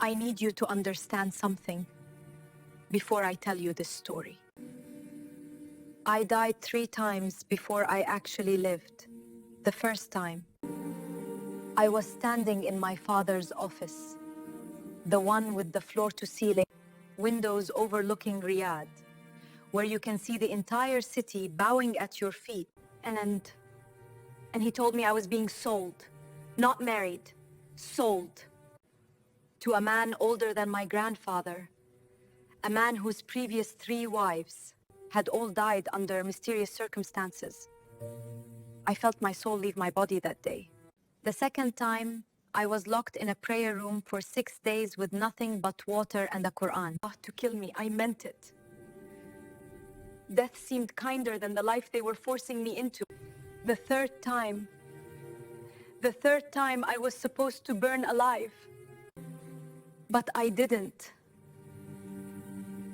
I need you to understand something before I tell you this story. I died 3 times before I actually lived. The first time, I was standing in my father's office, the one with the floor-to-ceiling windows overlooking Riyadh, where you can see the entire city bowing at your feet. And he told me I was being sold, not married, sold to a man older than my grandfather, a man whose previous 3 wives had all died under mysterious circumstances. I felt my soul leave my body that day. The second time, I was locked in a prayer room for 6 days with nothing but water and the Quran. To kill me, I meant it. Death seemed kinder than the life they were forcing me into. The third time I was supposed to burn alive, but I didn't.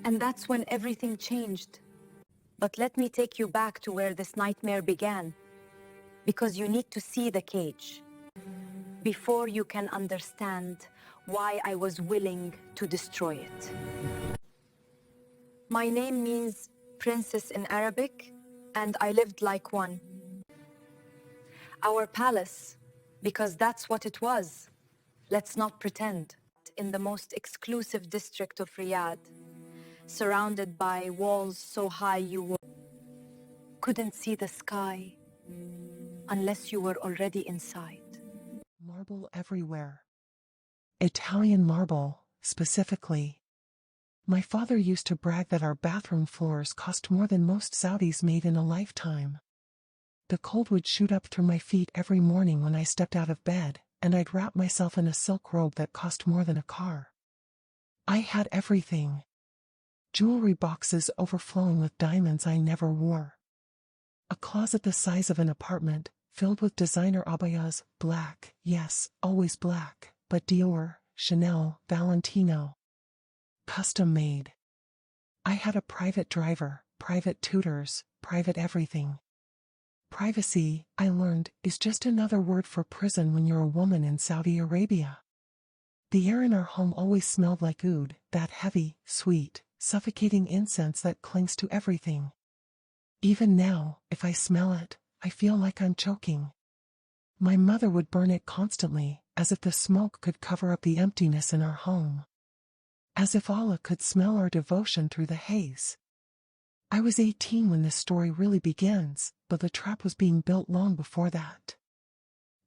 And that's when everything changed. But let me take you back to where this nightmare began, because you need to see the cage before you can understand why I was willing to destroy it. My name means princess in Arabic, and I lived like one. Our palace, because that's what it was, let's not pretend, in the most exclusive district of Riyadh, surrounded by walls so high you couldn't see the sky unless you were already inside. Marble everywhere. Italian marble, specifically. My father used to brag that our bathroom floors cost more than most Saudis made in a lifetime. The cold would shoot up through my feet every morning when I stepped out of bed, and I'd wrap myself in a silk robe that cost more than a car. I had everything. Jewelry boxes overflowing with diamonds I never wore. A closet the size of an apartment, filled with designer abayas, black, yes, always black, but Dior, Chanel, Valentino. Custom made. I had a private driver, private tutors, private everything. Privacy, I learned, is just another word for prison when you're a woman in Saudi Arabia. The air in our home always smelled like oud, that heavy, sweet, suffocating incense that clings to everything. Even now, if I smell it, I feel like I'm choking. My mother would burn it constantly, as if the smoke could cover up the emptiness in our home. As if Allah could smell our devotion through the haze. I was 18 when this story really begins, but the trap was being built long before that.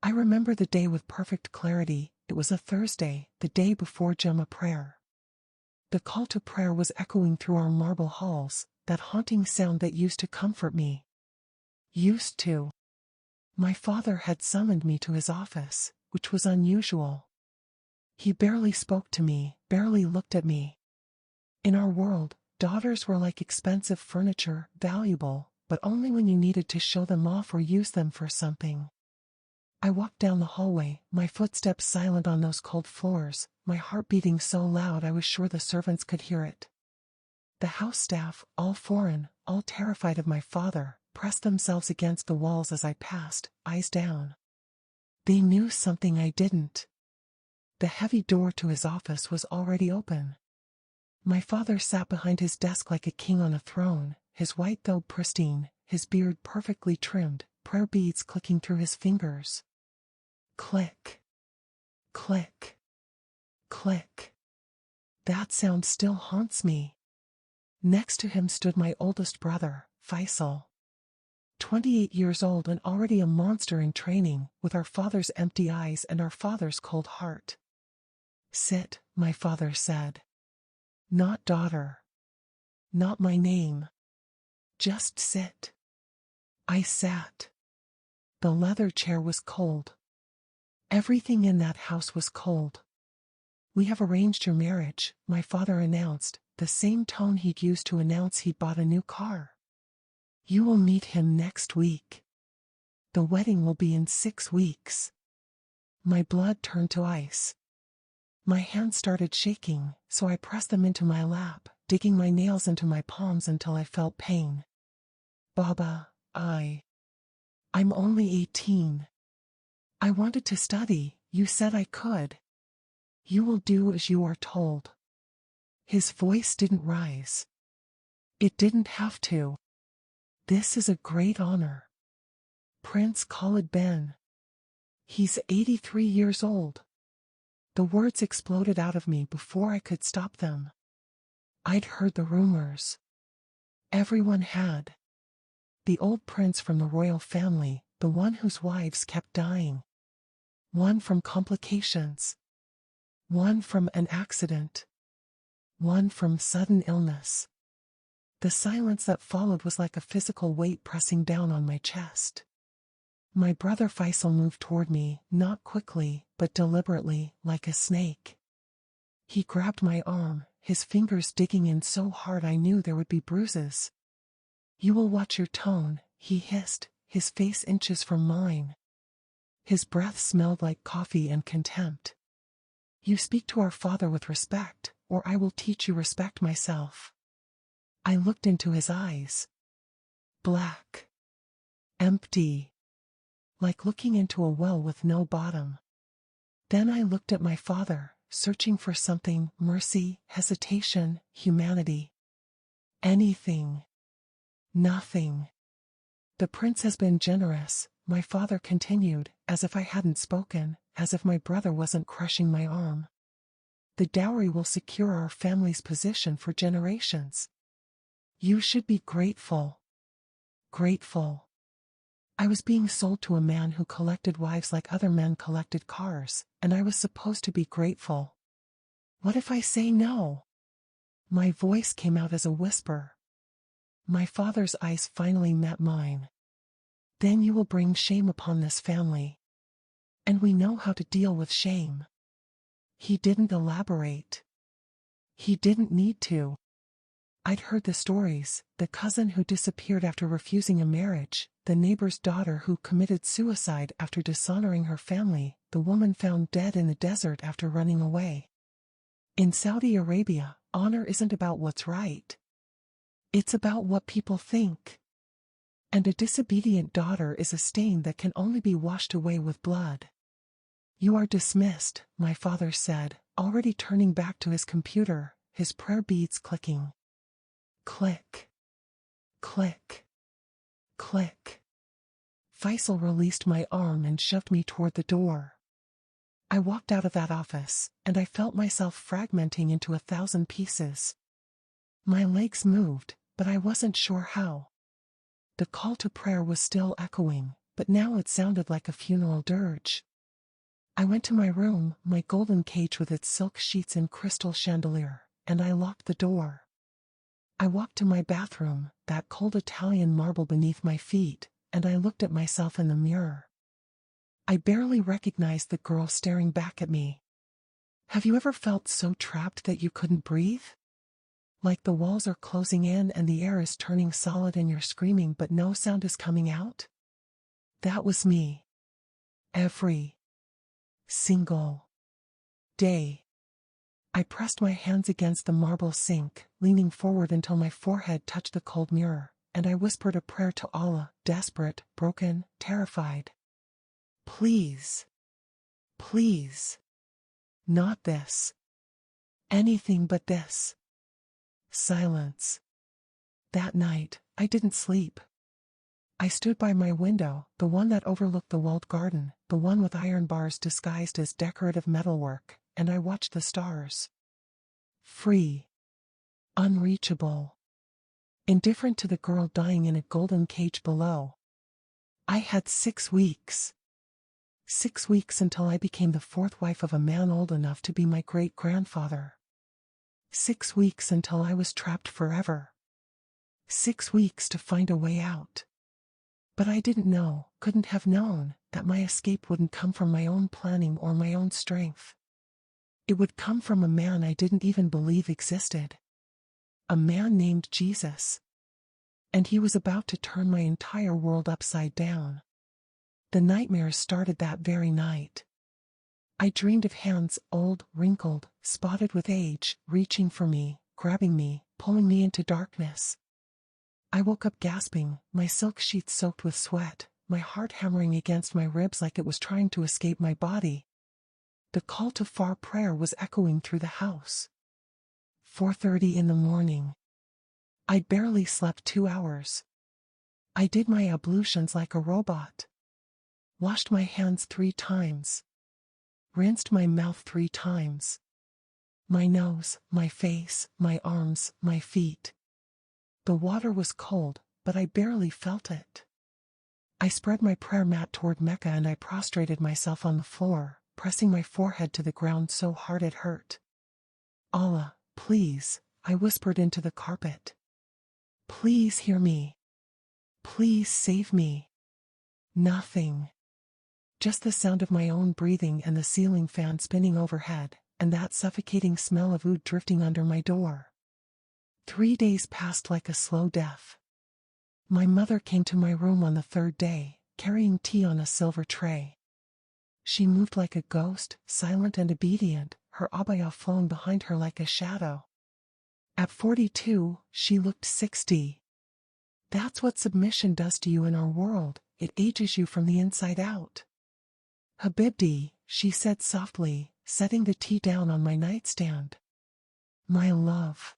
I remember the day with perfect clarity. It was a Thursday, the day before Jummah prayer. The call to prayer was echoing through our marble halls, that haunting sound that used to comfort me. Used to. My father had summoned me to his office, which was unusual. He barely spoke to me, barely looked at me. In our world, daughters were like expensive furniture, valuable, but only when you needed to show them off or use them for something. I walked down the hallway, my footsteps silent on those cold floors, my heart beating so loud I was sure the servants could hear it. The house staff, all foreign, all terrified of my father, pressed themselves against the walls as I passed, eyes down. They knew something I didn't. The heavy door to his office was already open. My father sat behind his desk like a king on a throne, his white thobe pristine, his beard perfectly trimmed, prayer beads clicking through his fingers. Click. Click. Click. That sound still haunts me. Next to him stood my oldest brother, Faisal. 28 years old and already a monster in training, with our father's empty eyes and our father's cold heart. Sit, my father said. Not daughter. Not my name. Just sit. I sat. The leather chair was cold. Everything in that house was cold. We have arranged your marriage, my father announced, the same tone he'd used to announce he'd bought a new car. You will meet him next week. The wedding will be in 6 weeks. My blood turned to ice. My hands started shaking, so I pressed them into my lap, digging my nails into my palms until I felt pain. Baba, I'm only 18. I wanted to study, you said I could. You will do as you are told. His voice didn't rise. It didn't have to. This is a great honor. Prince Khalid Ben. He's 83 years old. The words exploded out of me before I could stop them. I'd heard the rumors. Everyone had. The old prince from the royal family, the one whose wives kept dying. One from complications. One from an accident. One from sudden illness. The silence that followed was like a physical weight pressing down on my chest. My brother Faisal moved toward me, not quickly, but deliberately, like a snake. He grabbed my arm, his fingers digging in so hard I knew there would be bruises. You will watch your tone, he hissed, his face inches from mine. His breath smelled like coffee and contempt. You speak to our father with respect, or I will teach you respect myself. I looked into his eyes. Black. Empty. Like looking into a well with no bottom. Then I looked at my father, searching for something, mercy, hesitation, humanity. Anything. Nothing. The prince has been generous, my father continued, as if I hadn't spoken, as if my brother wasn't crushing my arm. The dowry will secure our family's position for generations. You should be grateful. Grateful. I was being sold to a man who collected wives like other men collected cars, and I was supposed to be grateful. What if I say no? My voice came out as a whisper. My father's eyes finally met mine. Then you will bring shame upon this family. And we know how to deal with shame. He didn't elaborate. He didn't need to. I'd heard the stories, the cousin who disappeared after refusing a marriage, the neighbor's daughter who committed suicide after dishonoring her family, the woman found dead in the desert after running away. In Saudi Arabia, honor isn't about what's right. It's about what people think. And a disobedient daughter is a stain that can only be washed away with blood. You are dismissed, my father said, already turning back to his computer, his prayer beads clicking. Click. Click. Click. Faisal released my arm and shoved me toward the door. I walked out of that office, and I felt myself fragmenting into 1,000 pieces. My legs moved, but I wasn't sure how. The call to prayer was still echoing, but now it sounded like a funeral dirge. I went to my room, my golden cage with its silk sheets and crystal chandelier, and I locked the door. I walked to my bathroom, that cold Italian marble beneath my feet, and I looked at myself in the mirror. I barely recognized the girl staring back at me. Have you ever felt so trapped that you couldn't breathe? Like the walls are closing in and the air is turning solid and you're screaming but no sound is coming out? That was me. Every single day. I pressed my hands against the marble sink, leaning forward until my forehead touched the cold mirror, and I whispered a prayer to Allah, desperate, broken, terrified. Please. Please. Not this. Anything but this. Silence. That night, I didn't sleep. I stood by my window, the one that overlooked the walled garden, the one with iron bars disguised as decorative metalwork, and I watched the stars. Free. Unreachable. Indifferent to the girl dying in a golden cage below. I had 6 weeks. 6 weeks until I became the 4th wife of a man old enough to be my great-grandfather. 6 weeks until I was trapped forever. 6 weeks to find a way out. But I didn't know, couldn't have known, that my escape wouldn't come from my own planning or my own strength. It would come from a man I didn't even believe existed. A man named Jesus. And he was about to turn my entire world upside down. The nightmares started that very night. I dreamed of hands, old, wrinkled, spotted with age, reaching for me, grabbing me, pulling me into darkness. I woke up gasping, my silk sheets soaked with sweat, my heart hammering against my ribs like it was trying to escape my body. The call to far prayer was echoing through the house. 4:30 in the morning. I'd barely slept 2 hours. I did my ablutions like a robot. Washed my hands 3 times. Rinsed my mouth 3 times. My nose, my face, my arms, my feet. The water was cold, but I barely felt it. I spread my prayer mat toward Mecca and I prostrated myself on the floor, pressing my forehead to the ground so hard it hurt. Allah, please, I whispered into the carpet. Please hear me. Please save me. Nothing. Just the sound of my own breathing and the ceiling fan spinning overhead, and that suffocating smell of oud drifting under my door. 3 days passed like a slow death. My mother came to my room on the 3rd day, carrying tea on a silver tray. She moved like a ghost, silent and obedient, her abaya flowing behind her like a shadow. At 42, she looked 60. That's what submission does to you in our world, it ages you from the inside out. Habibdi, she said softly, setting the tea down on my nightstand. My love.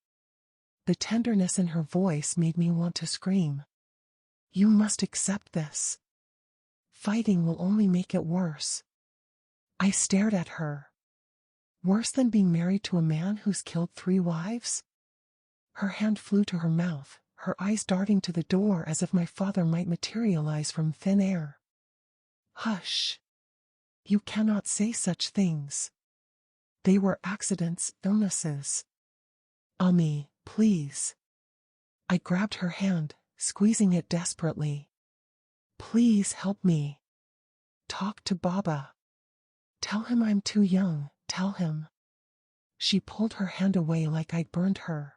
The tenderness in her voice made me want to scream. You must accept this. Fighting will only make it worse. I stared at her. Worse than being married to a man who's killed 3 wives? Her hand flew to her mouth, her eyes darting to the door as if my father might materialize from thin air. Hush. You cannot say such things. They were accidents, illnesses. Ami, please. I grabbed her hand, squeezing it desperately. Please help me. Talk to Baba. Tell him I'm too young, tell him. She pulled her hand away like I'd burned her.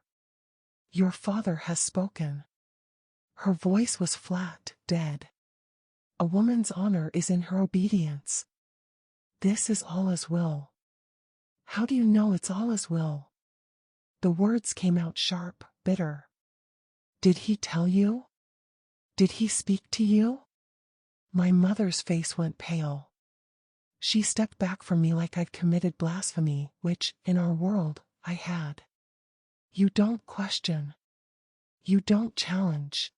Your father has spoken. Her voice was flat, dead. A woman's honor is in her obedience. This is Allah's will. How do you know it's Allah's will? The words came out sharp, bitter. Did he tell you? Did he speak to you? My mother's face went pale. She stepped back from me like I'd committed blasphemy, which, in our world, I had. You don't question. You don't challenge.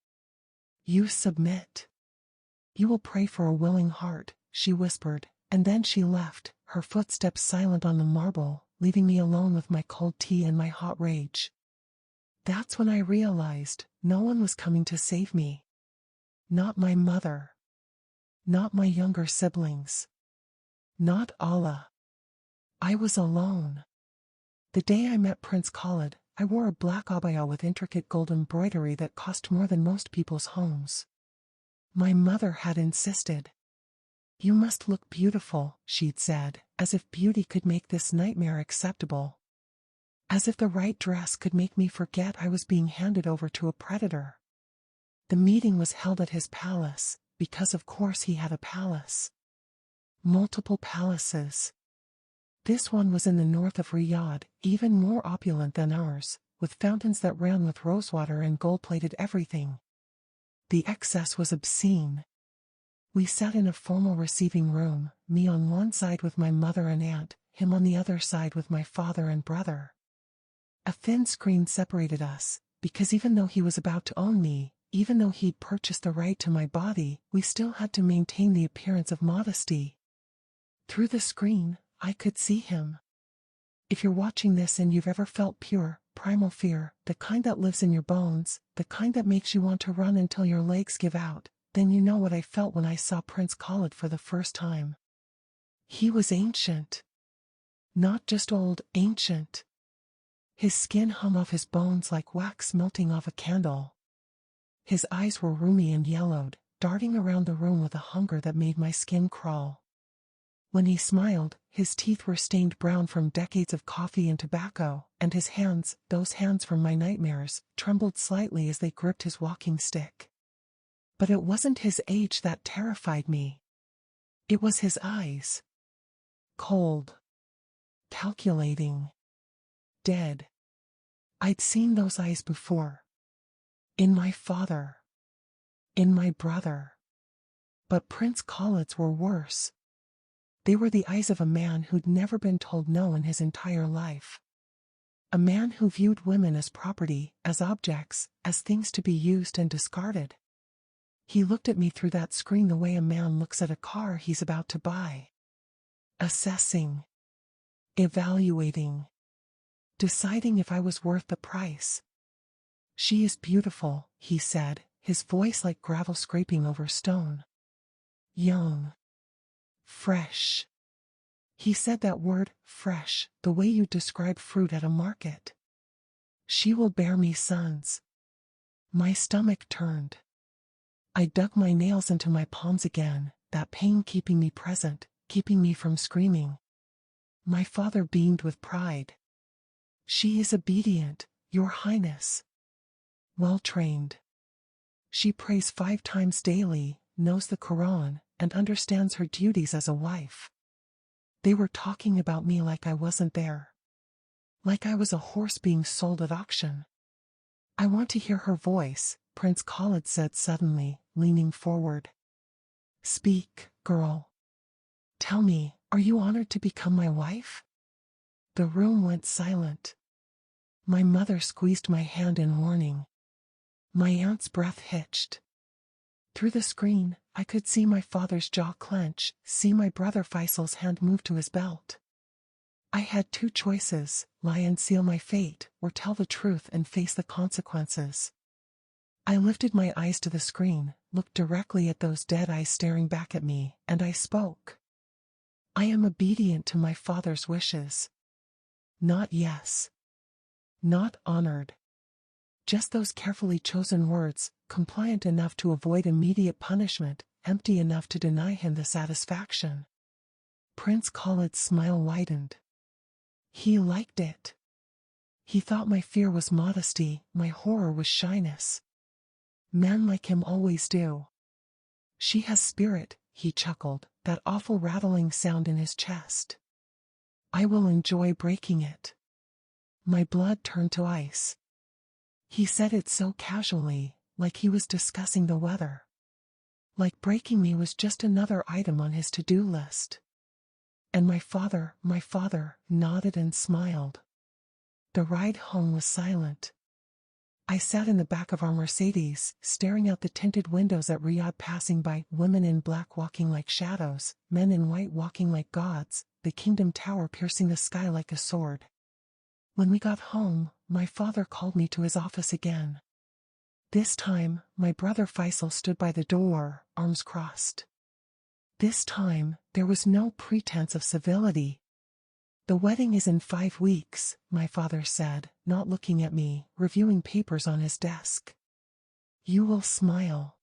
You submit. You will pray for a willing heart, she whispered, and then she left, her footsteps silent on the marble, leaving me alone with my cold tea and my hot rage. That's when I realized no one was coming to save me. Not my mother. Not my younger siblings. Not Allah. I was alone. The day I met Prince Khalid, I wore a black abaya with intricate gold embroidery that cost more than most people's homes. My mother had insisted. You must look beautiful, she'd said, as if beauty could make this nightmare acceptable. As if the right dress could make me forget I was being handed over to a predator. The meeting was held at his palace, because of course he had a palace. Multiple palaces. This one was in the north of Riyadh, even more opulent than ours, with fountains that ran with rosewater and gold-plated everything. The excess was obscene. We sat in a formal receiving room, me on one side with my mother and aunt, him on the other side with my father and brother. A thin screen separated us, because even though he was about to own me, even though he'd purchased the right to my body, we still had to maintain the appearance of modesty. Through the screen, I could see him. If you're watching this and you've ever felt pure, primal fear, the kind that lives in your bones, the kind that makes you want to run until your legs give out, then you know what I felt when I saw Prince Khalid for the first time. He was ancient. Not just old, ancient. His skin hung off his bones like wax melting off a candle. His eyes were rheumy and yellowed, darting around the room with a hunger that made my skin crawl. When he smiled, his teeth were stained brown from decades of coffee and tobacco, and his hands, those hands from my nightmares, trembled slightly as they gripped his walking stick. But it wasn't his age that terrified me. It was his eyes. Cold. Calculating. Dead. I'd seen those eyes before. In my father. In my brother. But Prince Khalid's were worse. They were the eyes of a man who'd never been told no in his entire life. A man who viewed women as property, as objects, as things to be used and discarded. He looked at me through that screen the way a man looks at a car he's about to buy. Assessing. Evaluating. Deciding if I was worth the price. "She is beautiful," he said, his voice like gravel scraping over stone. "Young. Fresh." He said that word, fresh, the way you describe fruit at a market. "She will bear me sons." My stomach turned. I dug my nails into my palms again, that pain keeping me present, keeping me from screaming. My father beamed with pride. "She is obedient, Your Highness. Well-trained. She prays 5 times daily, knows the Quran, and understands her duties as a wife." They were talking about me like I wasn't there. Like I was a horse being sold at auction. "I want to hear her voice," Prince Khalid said suddenly, leaning forward. "Speak, girl. Tell me, are you honored to become my wife?" The room went silent. My mother squeezed my hand in warning. My aunt's breath hitched. Through the screen, I could see my father's jaw clench, see my brother Faisal's hand move to his belt. I had 2 choices, lie and seal my fate, or tell the truth and face the consequences. I lifted my eyes to the screen, looked directly at those dead eyes staring back at me, and I spoke. "I am obedient to my father's wishes." Not yes. Not honored. Just those carefully chosen words, compliant enough to avoid immediate punishment, empty enough to deny him the satisfaction. Prince Khalid's smile widened. He liked it. He thought my fear was modesty, my horror was shyness. Men like him always do. "She has spirit," he chuckled, that awful rattling sound in his chest. "I will enjoy breaking it." My blood turned to ice. He said it so casually, like he was discussing the weather. Like breaking me was just another item on his to-do list. And my father, nodded and smiled. The ride home was silent. I sat in the back of our Mercedes, staring out the tinted windows at Riyadh passing by, women in black walking like shadows, men in white walking like gods, the Kingdom Tower piercing the sky like a sword. When we got home, my father called me to his office again. This time, my brother Faisal stood by the door, arms crossed. This time, there was no pretense of civility. "The wedding is in 5 weeks, my father said, not looking at me, reviewing papers on his desk. "You will smile.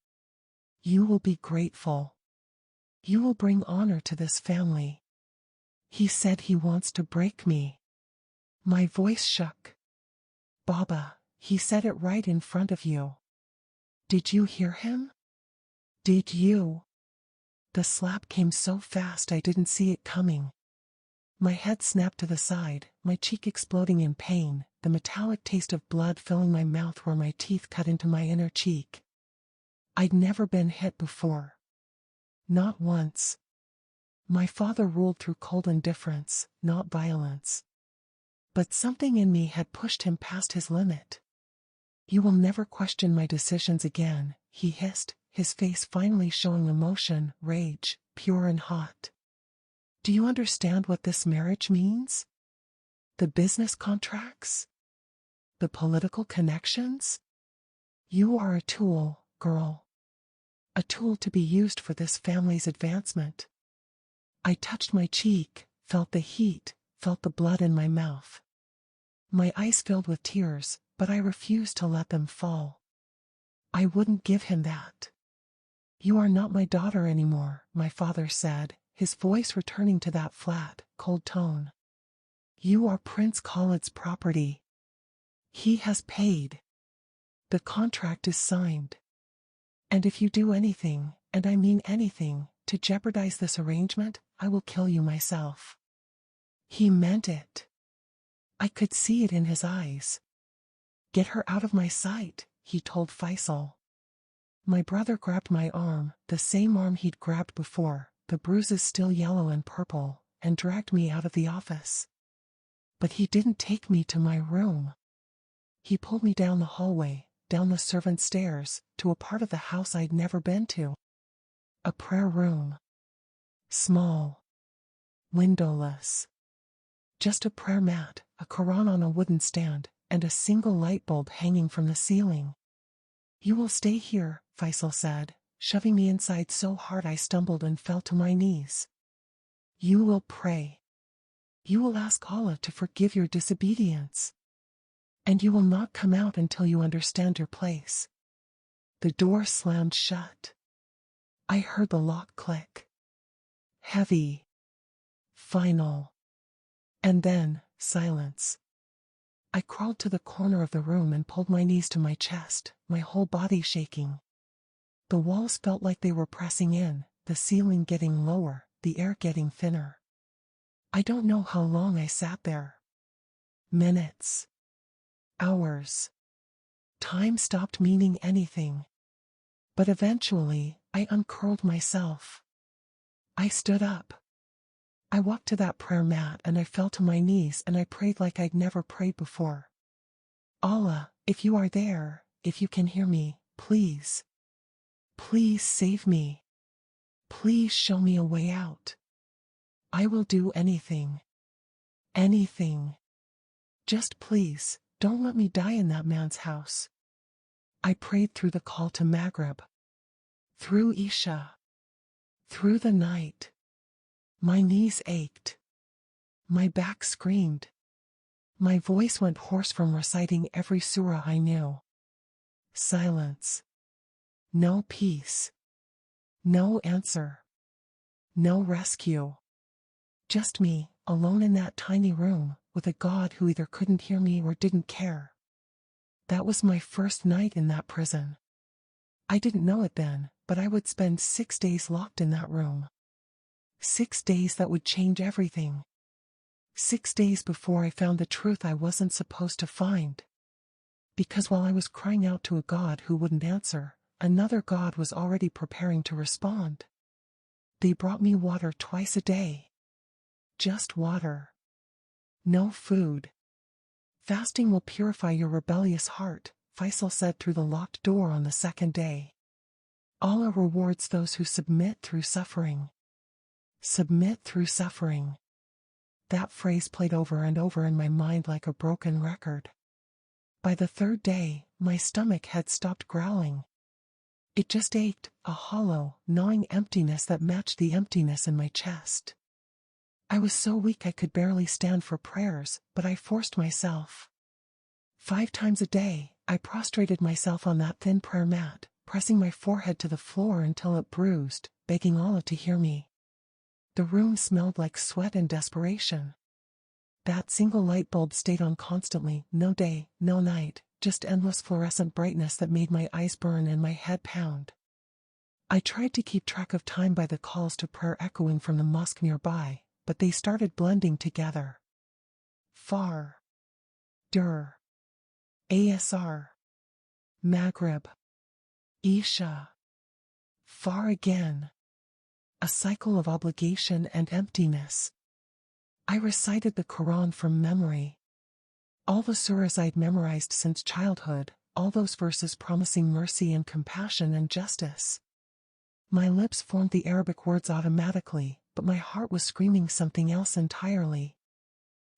You will be grateful. You will bring honor to this family. He said he wants to break me." My voice shook. "Baba, he said it right in front of you. Did you hear him? Did you?" The slap came so fast I didn't see it coming. My head snapped to the side, my cheek exploding in pain, the metallic taste of blood filling my mouth where my teeth cut into my inner cheek. I'd never been hit before. Not once. My father ruled through cold indifference, not violence. But something in me had pushed him past his limit. "You will never question my decisions again," he hissed, his face finally showing emotion, rage, pure and hot. "Do you understand what this marriage means? The business contracts? The political connections? You are a tool, girl. A tool to be used for this family's advancement." I touched my cheek, felt the heat, felt the blood in my mouth. My eyes filled with tears, but I refused to let them fall. I wouldn't give him that. "You are not my daughter anymore," my father said, his voice returning to that flat, cold tone. "You are Prince Khalid's property. He has paid. The contract is signed. And if you do anything, and I mean anything, to jeopardize this arrangement, I will kill you myself." He meant it. I could see it in his eyes. "Get her out of my sight," he told Faisal. My brother grabbed my arm, the same arm he'd grabbed before, the bruises still yellow and purple, and dragged me out of the office. But he didn't take me to my room. He pulled me down the hallway, down the servant stairs, to a part of the house I'd never been to. A prayer room. Small. Windowless. Just a prayer mat, a Quran on a wooden stand, and a single light bulb hanging from the ceiling. "You will stay here," Faisal said, shoving me inside so hard I stumbled and fell to my knees. "You will pray. You will ask Allah to forgive your disobedience. And you will not come out until you understand your place." The door slammed shut. I heard the lock click. Heavy. Final. And then, silence. I crawled to the corner of the room and pulled my knees to my chest, my whole body shaking. The walls felt like they were pressing in, the ceiling getting lower, the air getting thinner. I don't know how long I sat there. Minutes. Hours. Time stopped meaning anything. But eventually, I uncurled myself. I stood up. I walked to that prayer mat and I fell to my knees and I prayed like I'd never prayed before. "Allah, if you are there, if you can hear me, please. Please save me. Please show me a way out. I will do anything. Anything. Just please, don't let me die in that man's house." I prayed through the call to Maghrib. Through Isha. Through the night. My knees ached. My back screamed. My voice went hoarse from reciting every surah I knew. Silence. No peace. No answer. No rescue. Just me, alone in that tiny room, with a God who either couldn't hear me or didn't care. That was my first night in that prison. I didn't know it then, but I would spend 6 days locked in that room. 6 days that would change everything. 6 days before I found the truth I wasn't supposed to find. Because while I was crying out to a God who wouldn't answer, another God was already preparing to respond. They brought me water twice a day. Just water. No food. "Fasting will purify your rebellious heart," Faisal said through the locked door on the second day. "Allah rewards those who submit through suffering." Submit through suffering. That phrase played over and over in my mind like a broken record. By the third day, my stomach had stopped growling. It just ached, a hollow, gnawing emptiness that matched the emptiness in my chest. I was so weak I could barely stand for prayers, but I forced myself. 5 times a day, I prostrated myself on that thin prayer mat, pressing my forehead to the floor until it bruised, begging Allah to hear me. The room smelled like sweat and desperation. That single light bulb stayed on constantly, no day, no night, just endless fluorescent brightness that made my eyes burn and my head pound. I tried to keep track of time by the calls to prayer echoing from the mosque nearby, but they started blending together. Far. Dur. Asr. Maghrib. Isha. Far again. A cycle of obligation and emptiness. I recited the Quran from memory. All the surahs I'd memorized since childhood, all those verses promising mercy and compassion and justice. My lips formed the Arabic words automatically, but my heart was screaming something else entirely.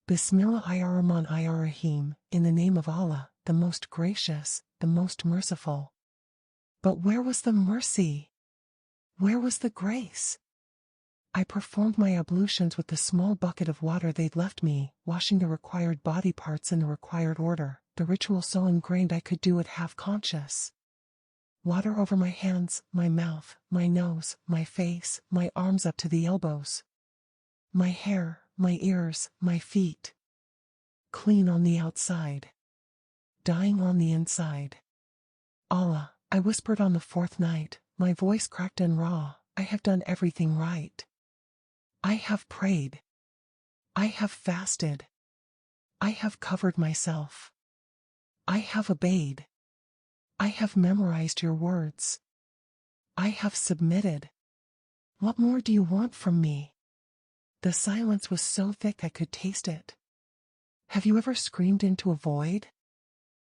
Bismillahirrahmanirrahim, in the name of Allah, the most gracious, the most merciful. But where was the mercy? Where was the grace? I performed my ablutions with the small bucket of water they'd left me, washing the required body parts in the required order, the ritual so ingrained I could do it half-conscious. Water over my hands, my mouth, my nose, my face, my arms up to the elbows. My hair, my ears, my feet. Clean on the outside. Dying on the inside. Allah, I whispered on the 4th night, my voice cracked and raw, I have done everything right. I have prayed. I have fasted. I have covered myself. I have obeyed. I have memorized your words. I have submitted. What more do you want from me? The silence was so thick I could taste it. Have you ever screamed into a void?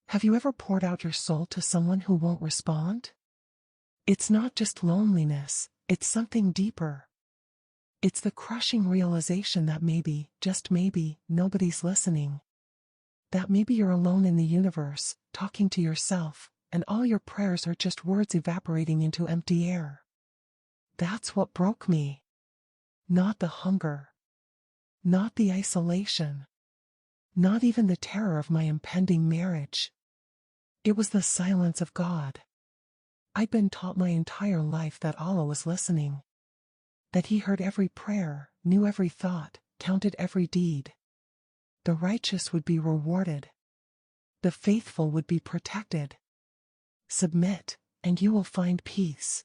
Have you ever poured out your soul to someone who won't respond? It's not just loneliness, it's something deeper. It's the crushing realization that maybe, just maybe, nobody's listening. That maybe you're alone in the universe, talking to yourself, and all your prayers are just words evaporating into empty air. That's what broke me. Not the hunger. Not the isolation. Not even the terror of my impending marriage. It was the silence of God. I'd been taught my entire life that Allah was listening. That He heard every prayer, knew every thought, counted every deed. The righteous would be rewarded. The faithful would be protected. Submit, and you will find peace.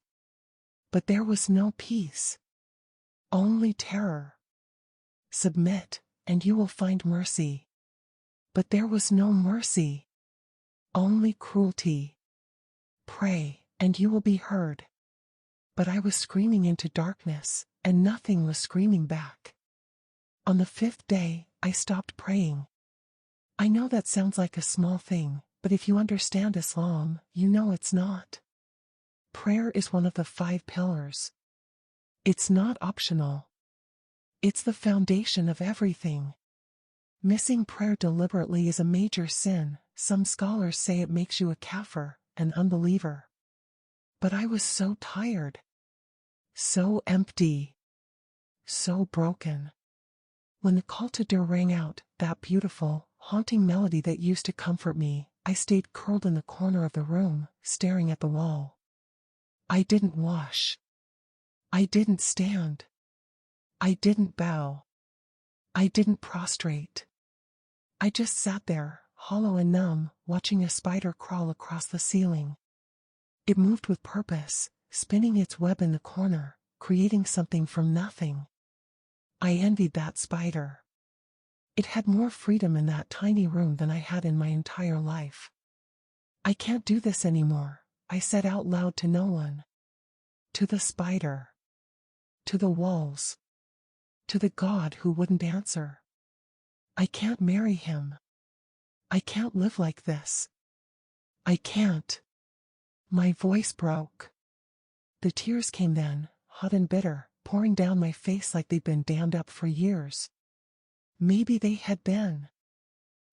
But there was no peace. Only terror. Submit, and you will find mercy. But there was no mercy. Only cruelty. Pray, and you will be heard. But I was screaming into darkness, and nothing was screaming back. On the 5th day, I stopped praying. I know that sounds like a small thing, but if you understand Islam, you know it's not. Prayer is one of the 5 pillars. It's not optional. It's the foundation of everything. Missing prayer deliberately is a major sin. Some scholars say it makes you a kafir, an unbeliever. But I was so tired. So empty. So broken. When the call to dur rang out, that beautiful, haunting melody that used to comfort me, I stayed curled in the corner of the room, staring at the wall. I didn't wash. I didn't stand. I didn't bow. I didn't prostrate. I just sat there, hollow and numb, watching a spider crawl across the ceiling. It moved with purpose, spinning its web in the corner, creating something from nothing. I envied that spider. It had more freedom in that tiny room than I had in my entire life. I can't do this anymore, I said out loud to no one. To the spider. To the walls. To the God who wouldn't answer. I can't marry him. I can't live like this. I can't. My voice broke. The tears came then, hot and bitter, pouring down my face like they'd been dammed up for years. Maybe they had been.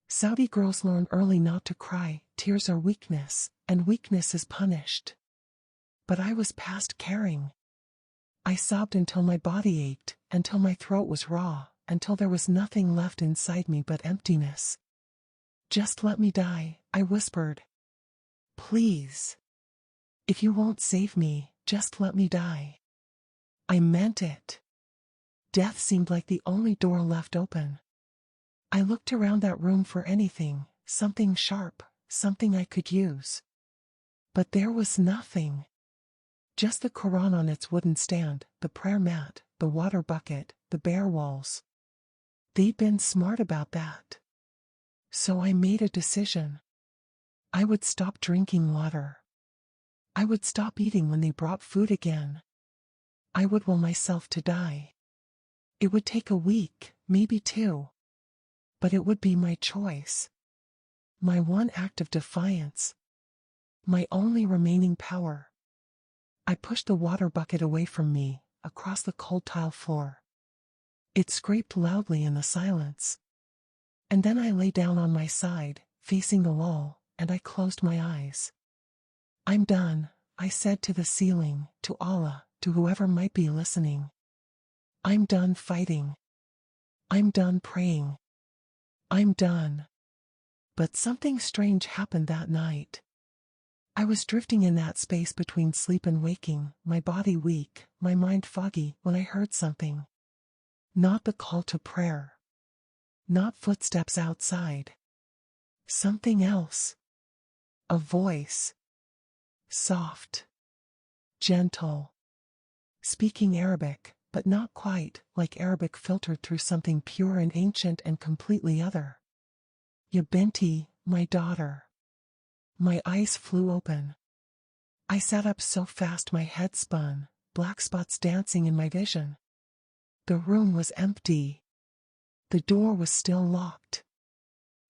Saudi girls learn early not to cry. Tears are weakness, and weakness is punished. But I was past caring. I sobbed until my body ached, until my throat was raw, until there was nothing left inside me but emptiness. Just let me die, I whispered. Please. If you won't save me, just let me die. I meant it. Death seemed like the only door left open. I looked around that room for anything, something sharp, something I could use. But there was nothing. Just the Quran on its wooden stand, the prayer mat, the water bucket, the bare walls. They'd been smart about that. So I made a decision. I would stop drinking water. I would stop eating when they brought food again. I would will myself to die. It would take a week, maybe 2. But it would be my choice. My one act of defiance. My only remaining power. I pushed the water bucket away from me, across the cold tile floor. It scraped loudly in the silence. And then I lay down on my side, facing the wall, and I closed my eyes. I'm done, I said to the ceiling, to Allah, to whoever might be listening. I'm done fighting. I'm done praying. I'm done. But something strange happened that night. I was drifting in that space between sleep and waking, my body weak, my mind foggy, when I heard something. Not the call to prayer. Not footsteps outside. Something else. A voice. Soft. Gentle. Speaking Arabic, but not quite, like Arabic filtered through something pure and ancient and completely other. Ya binti, my daughter. My eyes flew open. I sat up so fast my head spun, black spots dancing in my vision. The room was empty. The door was still locked.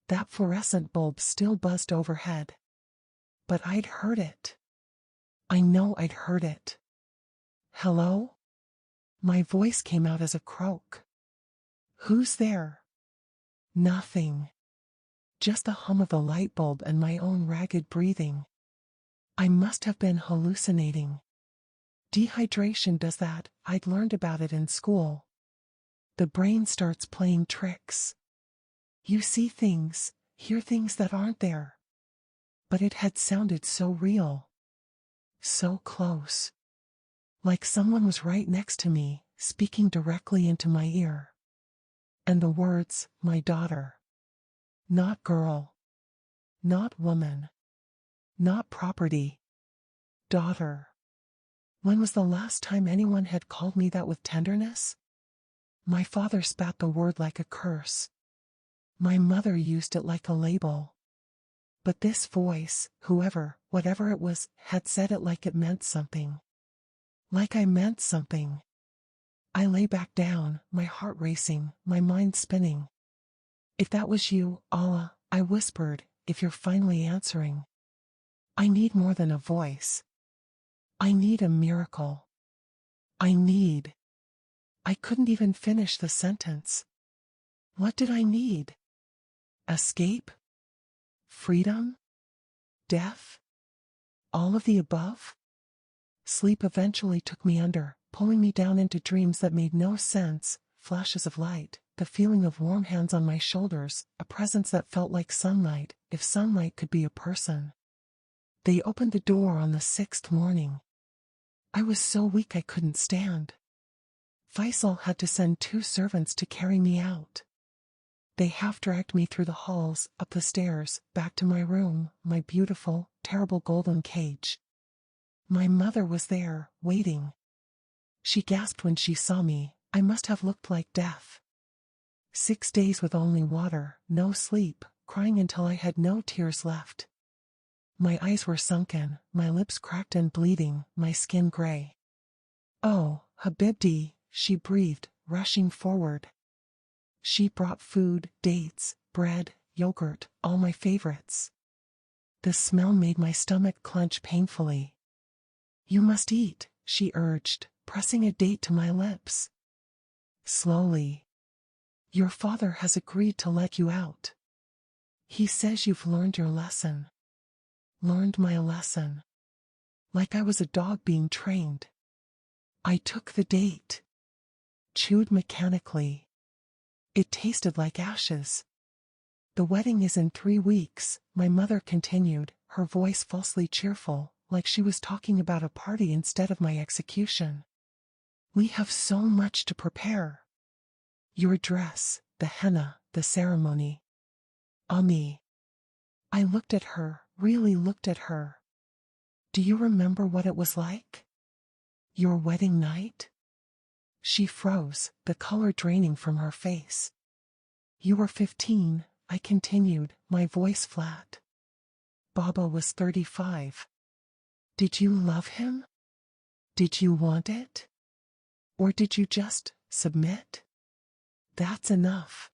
That fluorescent bulb still buzzed overhead. But I'd heard it. I know I'd heard it. Hello? My voice came out as a croak. Who's there? Nothing. Just the hum of the light bulb and my own ragged breathing. I must have been hallucinating. Dehydration does that. I'd learned about it in school. The brain starts playing tricks. You see things, hear things that aren't there. But it had sounded so real. So close. Like someone was right next to me, speaking directly into my ear. And the words, my daughter. Not girl. Not woman. Not property. Daughter. When was the last time anyone had called me that with tenderness? My father spat the word like a curse. My mother used it like a label. But this voice, whoever, whatever it was, had said it like it meant something. Like I meant something. I lay back down, my heart racing, my mind spinning. If that was you, Allah, I whispered, if you're finally answering. I need more than a voice. I need a miracle. I couldn't even finish the sentence. What did I need? Escape? Freedom? Death? All of the above? Sleep eventually took me under, pulling me down into dreams that made no sense, flashes of light, the feeling of warm hands on my shoulders, a presence that felt like sunlight, if sunlight could be a person. They opened the door on the 6th morning. I was so weak I couldn't stand. Faisal had to send 2 servants to carry me out. They half-dragged me through the halls, up the stairs, back to my room, my beautiful, terrible golden cage. My mother was there, waiting. She gasped when she saw me. I must have looked like death. 6 days with only water, no sleep, crying until I had no tears left. My eyes were sunken, my lips cracked and bleeding, my skin gray. Oh, Habibti, she breathed, rushing forward. She brought food, dates, bread, yogurt, all my favorites. The smell made my stomach clench painfully. You must eat, she urged, pressing a date to my lips. Slowly. Your father has agreed to let you out. He says you've learned your lesson. Learned my lesson. Like I was a dog being trained. I took the date. Chewed mechanically. It tasted like ashes. The wedding is in 3 weeks, my mother continued, her voice falsely cheerful, like she was talking about a party instead of my execution. We have so much to prepare. Your dress, the henna, the ceremony. Ami. I looked at her, really looked at her. Do you remember what it was like? Your wedding night? She froze, the color draining from her face. You were 15, I continued, my voice flat. Baba was 35. Did you love him? Did you want it? Or did you just submit? That's enough.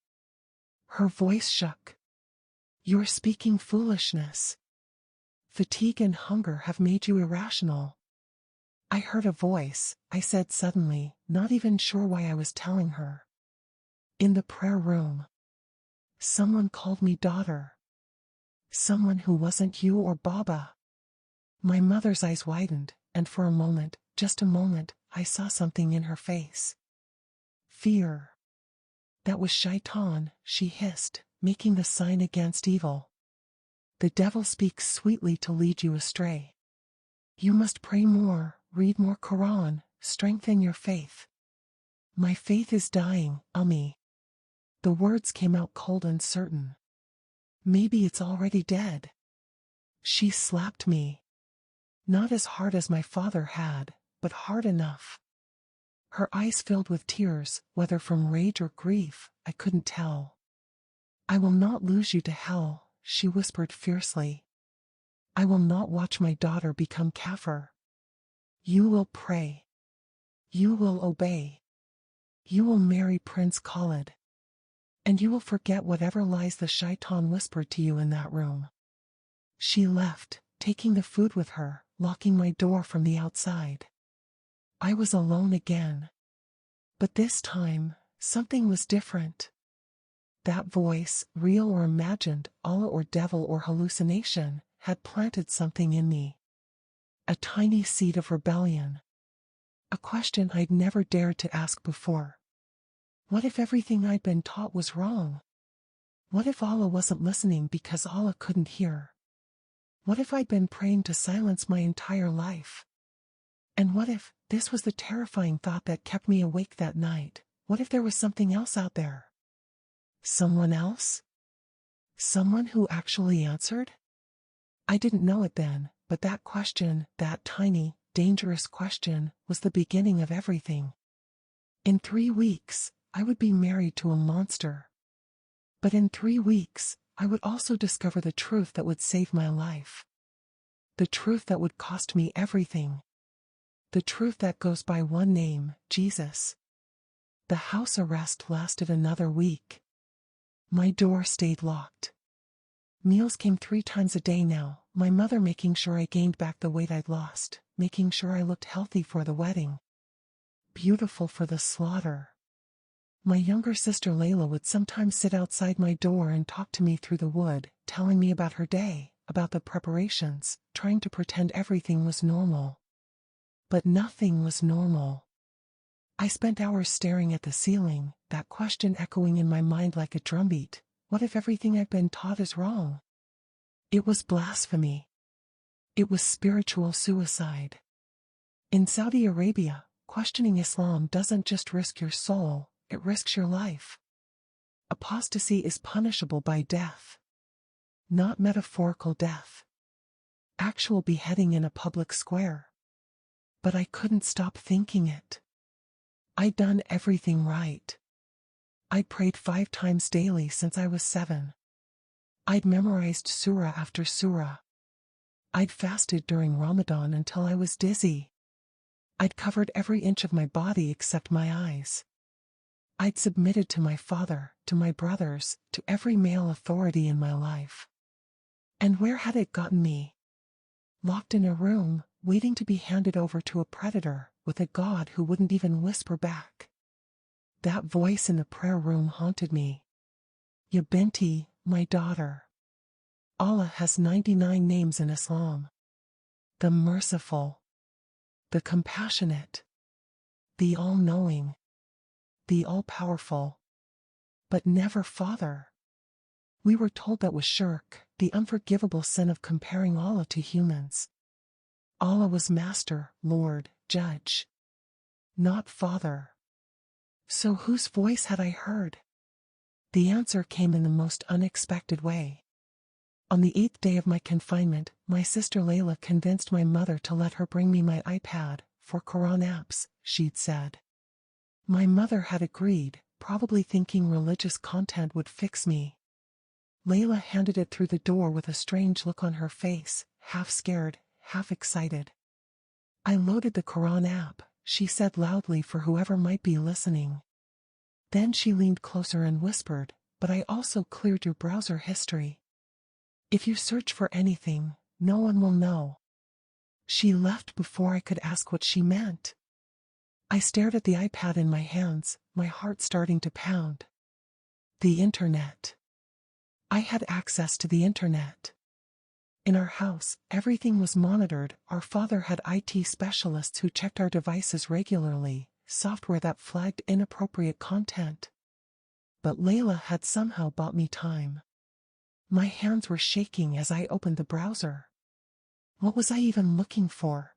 Her voice shook. You're speaking foolishness. Fatigue and hunger have made you irrational. I heard a voice, I said suddenly, not even sure why I was telling her. In the prayer room. Someone called me daughter. Someone who wasn't you or Baba. My mother's eyes widened, and for a moment, just a moment, I saw something in her face. Fear. That was shaitan, she hissed, making the sign against evil. The devil speaks sweetly to lead you astray. You must pray more, read more Quran, strengthen your faith. My faith is dying, Ummi. The words came out cold and certain. Maybe it's already dead. She slapped me. Not as hard as my father had, but hard enough. Her eyes filled with tears, whether from rage or grief, I couldn't tell. I will not lose you to hell, she whispered fiercely. I will not watch my daughter become kafir. You will pray. You will obey. You will marry Prince Khalid. And you will forget whatever lies the shaitan whispered to you in that room. She left, taking the food with her, locking my door from the outside. I was alone again. But this time, something was different. That voice, real or imagined, Allah or devil or hallucination, had planted something in me. A tiny seed of rebellion. A question I'd never dared to ask before. What if everything I'd been taught was wrong? What if Allah wasn't listening because Allah couldn't hear? What if I'd been praying to silence my entire life? And what if this was the terrifying thought that kept me awake that night? What if there was something else out there? Someone else? Someone who actually answered? I didn't know it then, but that question, that tiny, dangerous question, was the beginning of everything. In 3 weeks, I would be married to a monster. But in 3 weeks, I would also discover the truth that would save my life. The truth that would cost me everything. The truth that goes by one name, Jesus. The house arrest lasted another week. My door stayed locked. Meals came 3 times a day now, my mother making sure I gained back the weight I'd lost, making sure I looked healthy for the wedding. Beautiful for the slaughter. My younger sister Layla would sometimes sit outside my door and talk to me through the wood, telling me about her day, about the preparations, trying to pretend everything was normal. But nothing was normal. I spent hours staring at the ceiling, that question echoing in my mind like a drumbeat. What if everything I've been taught is wrong? It was blasphemy. It was spiritual suicide. In Saudi Arabia, questioning Islam doesn't just risk your soul, it risks your life. Apostasy is punishable by death. Not metaphorical death. Actual beheading in a public square. But I couldn't stop thinking it. I'd done everything right. I'd prayed 5 times daily since I was 7. I'd memorized surah after surah. I'd fasted during Ramadan until I was dizzy. I'd covered every inch of my body except my eyes. I'd submitted to my father, to my brothers, to every male authority in my life. And where had it gotten me? Locked in a room, waiting to be handed over to a predator, with a God who wouldn't even whisper back. That voice in the prayer room haunted me. Ya binti, my daughter. Allah has 99 names in Islam. The merciful. The compassionate. The all-knowing. The all-powerful. But never Father. We were told that was shirk, the unforgivable sin of comparing Allah to humans. Allah was Master, Lord, Judge. Not Father. So whose voice had I heard? The answer came in the most unexpected way. On the 8th day of my confinement, my sister Layla convinced my mother to let her bring me my iPad, for Quran apps, she'd said. My mother had agreed, probably thinking religious content would fix me. Layla handed it through the door with a strange look on her face, half scared, half excited. I loaded the Quran app, she said loudly for whoever might be listening. Then she leaned closer and whispered, but I also cleared your browser history. If you search for anything, no one will know. She left before I could ask what she meant. I stared at the iPad in my hands, my heart starting to pound. The internet. I had access to the internet. In our house, everything was monitored. Our father had IT specialists who checked our devices regularly, software that flagged inappropriate content. But Layla had somehow bought me time. My hands were shaking as I opened the browser. What was I even looking for?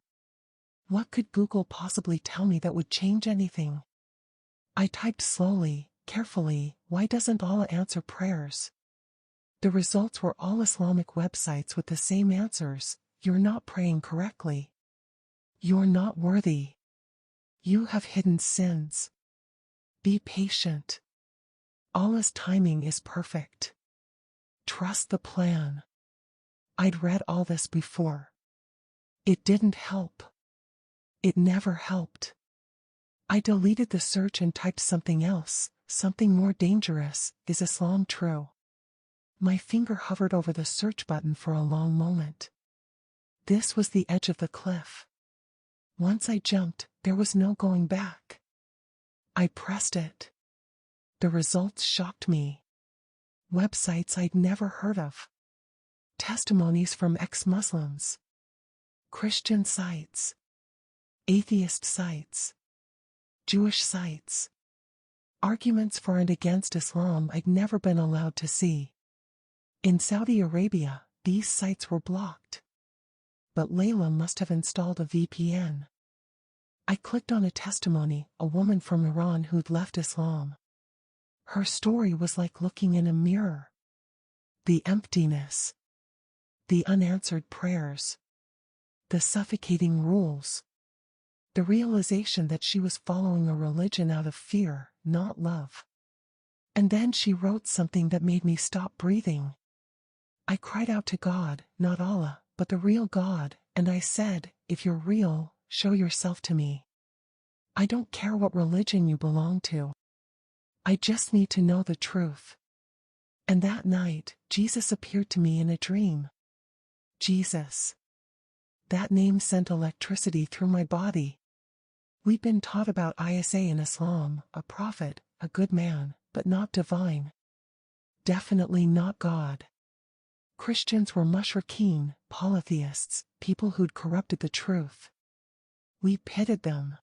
What could Google possibly tell me that would change anything? I typed slowly, carefully, why doesn't Allah answer prayers? The results were all Islamic websites with the same answers. You're not praying correctly. You're not worthy. You have hidden sins. Be patient. Allah's timing is perfect. Trust the plan. I'd read all this before. It didn't help. It never helped. I deleted the search and typed something else, something more dangerous. Is Islam true? My finger hovered over the search button for a long moment. This was the edge of the cliff. Once I jumped, there was no going back. I pressed it. The results shocked me. Websites I'd never heard of. Testimonies from ex-Muslims. Christian sites. Atheist sites. Jewish sites. Arguments for and against Islam I'd never been allowed to see. In Saudi Arabia, these sites were blocked. But Layla must have installed a VPN. I clicked on a testimony, a woman from Iran who'd left Islam. Her story was like looking in a mirror. The emptiness. The unanswered prayers. The suffocating rules. The realization that she was following a religion out of fear, not love. And then she wrote something that made me stop breathing. I cried out to God, not Allah, but the real God, and I said, if you're real, show yourself to me. I don't care what religion you belong to. I just need to know the truth. And that night, Jesus appeared to me in a dream. Jesus. That name sent electricity through my body. We'd been taught about Isa in Islam, a prophet, a good man, but not divine. Definitely not God. Christians were mushrikeen, polytheists, people who'd corrupted the truth. We pitted them.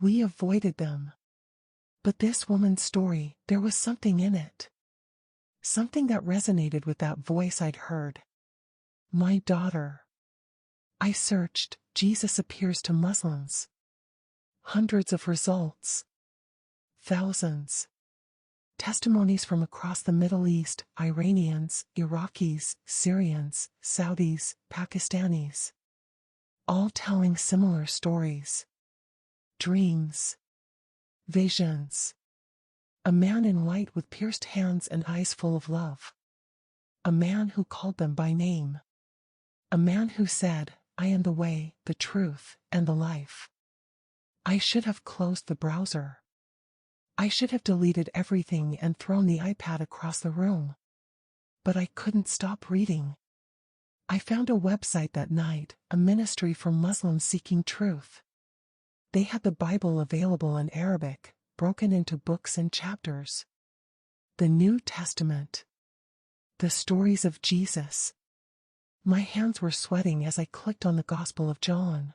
We avoided them. But this woman's story, there was something in it. Something that resonated with that voice I'd heard. My daughter. I searched, Jesus appears to Muslims. Hundreds of results. Thousands. Testimonies from across the Middle East, Iranians, Iraqis, Syrians, Saudis, Pakistanis. All telling similar stories. Dreams. Visions. A man in white with pierced hands and eyes full of love. A man who called them by name. A man who said, I am the way, the truth, and the life. I should have closed the browser. I should have deleted everything and thrown the iPad across the room. But I couldn't stop reading. I found a website that night, a ministry for Muslims seeking truth. They had the Bible available in Arabic, broken into books and chapters. The New Testament. The stories of Jesus. My hands were sweating as I clicked on the Gospel of John.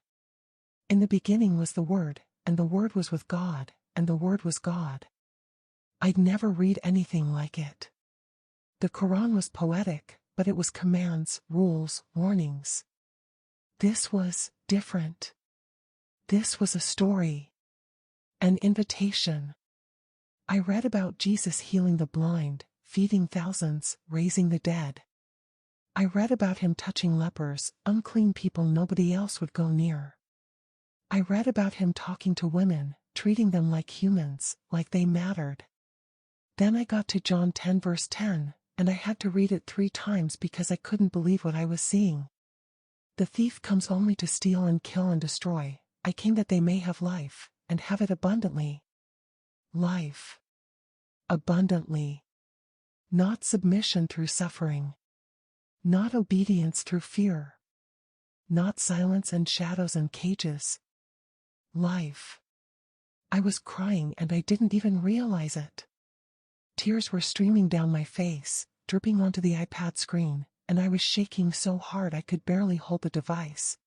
In the beginning was the Word, and the Word was with God, and the Word was God. I'd never read anything like it. The Quran was poetic, but it was commands, rules, warnings. This was different. This was a story. An invitation. I read about Jesus healing the blind, feeding thousands, raising the dead. I read about him touching lepers, unclean people nobody else would go near. I read about him talking to women, treating them like humans, like they mattered. Then I got to John 10 verse 10, and I had to read it 3 times because I couldn't believe what I was seeing. The thief comes only to steal and kill and destroy. I came that they may have life, and have it abundantly. Life. Abundantly. Not submission through suffering. Not obedience through fear. Not silence and shadows and cages. Life. I was crying and I didn't even realize it. Tears were streaming down my face, dripping onto the iPad screen, and I was shaking so hard I could barely hold the device.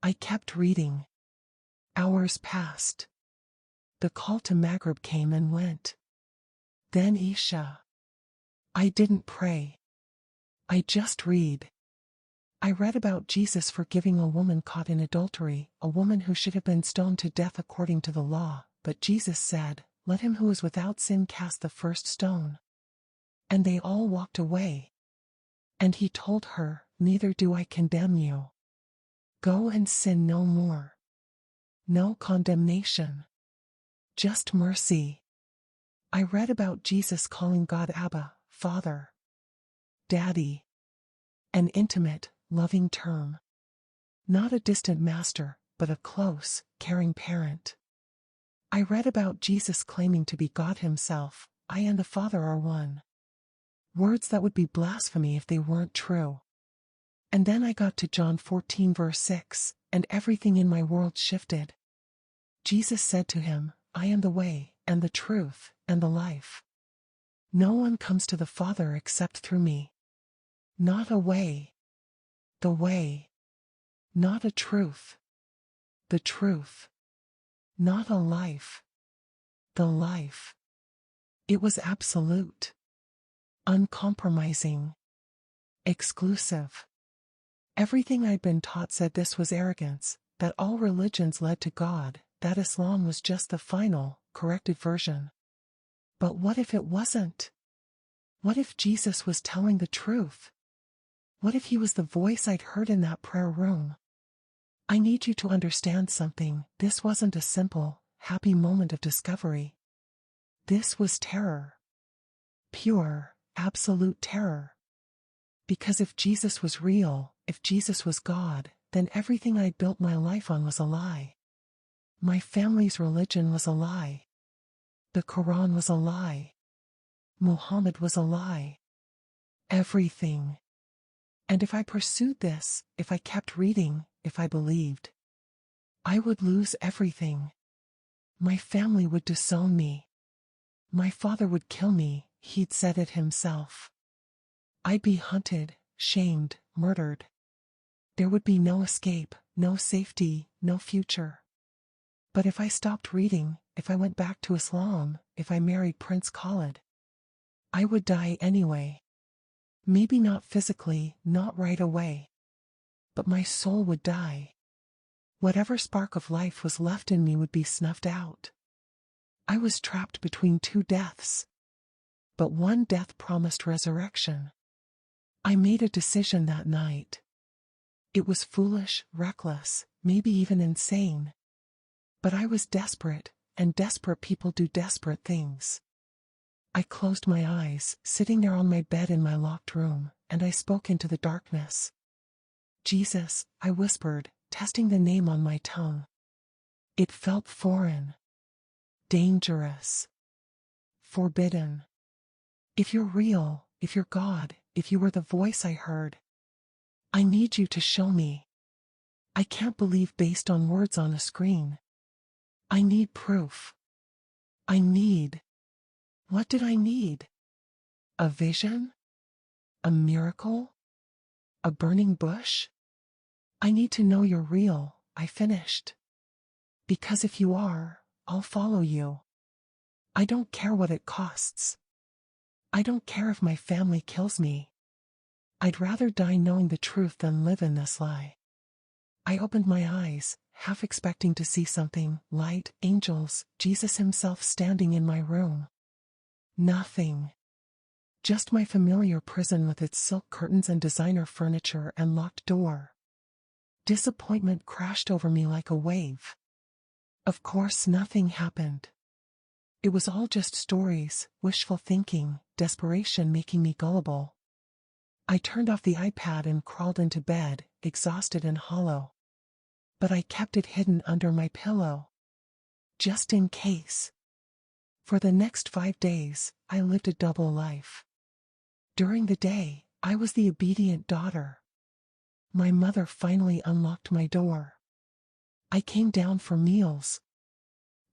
I kept reading. Hours passed. The call to Maghrib came and went. Then Isha. I didn't pray. I just read. I read about Jesus forgiving a woman caught in adultery, a woman who should have been stoned to death according to the law, but Jesus said, "Let him who is without sin cast the first stone." And they all walked away. And he told her, "Neither do I condemn you. Go and sin no more." No condemnation. Just mercy. I read about Jesus calling God Abba, Father. Daddy. An intimate, loving term. Not a distant master, but a close, caring parent. I read about Jesus claiming to be God himself. I and the Father are one. Words that would be blasphemy if they weren't true. And then I got to John 14 verse 6, and everything in my world shifted. Jesus said to him, I am the way, and the truth, and the life. No one comes to the Father except through me. Not a way. The way. Not a truth. The truth. Not a life. The life. It was absolute. Uncompromising. Exclusive. Everything I'd been taught said this was arrogance, that all religions led to God, that Islam was just the final, corrected version. But what if it wasn't? What if Jesus was telling the truth? What if he was the voice I'd heard in that prayer room? I need you to understand something. This wasn't a simple, happy moment of discovery. This was terror. Pure, absolute terror. Because if Jesus was real, if Jesus was God, then everything I'd built my life on was a lie. My family's religion was a lie. The Quran was a lie. Muhammad was a lie. Everything. And if I pursued this, if I kept reading, if I believed, I would lose everything. My family would disown me. My father would kill me, he'd said it himself. I'd be hunted, shamed, murdered. There would be no escape, no safety, no future. But if I stopped reading, if I went back to Islam, if I married Prince Khalid, I would die anyway. Maybe not physically, not right away. But my soul would die. Whatever spark of life was left in me would be snuffed out. I was trapped between two deaths. But one death promised resurrection. I made a decision that night. It was foolish, reckless, maybe even insane. But I was desperate, and desperate people do desperate things. I closed my eyes, sitting there on my bed in my locked room, and I spoke into the darkness. Jesus, I whispered, testing the name on my tongue. It felt foreign. Dangerous. Forbidden. If you're real, if you're God, if you were the voice I heard, I need you to show me. I can't believe based on words on a screen. I need proof. I need. What did I need? A vision? A miracle? A burning bush? I need to know you're real, I finished. Because if you are, I'll follow you. I don't care what it costs. I don't care if my family kills me. I'd rather die knowing the truth than live in this lie. I opened my eyes, half expecting to see something, light, angels, Jesus himself standing in my room. Nothing. Just my familiar prison with its silk curtains and designer furniture and locked door. Disappointment crashed over me like a wave. Of course, nothing happened. It was all just stories, wishful thinking, desperation making me gullible. I turned off the iPad and crawled into bed, exhausted and hollow. But I kept it hidden under my pillow. Just in case. For the next 5 days, I lived a double life. During the day, I was the obedient daughter. My mother finally unlocked my door. I came down for meals.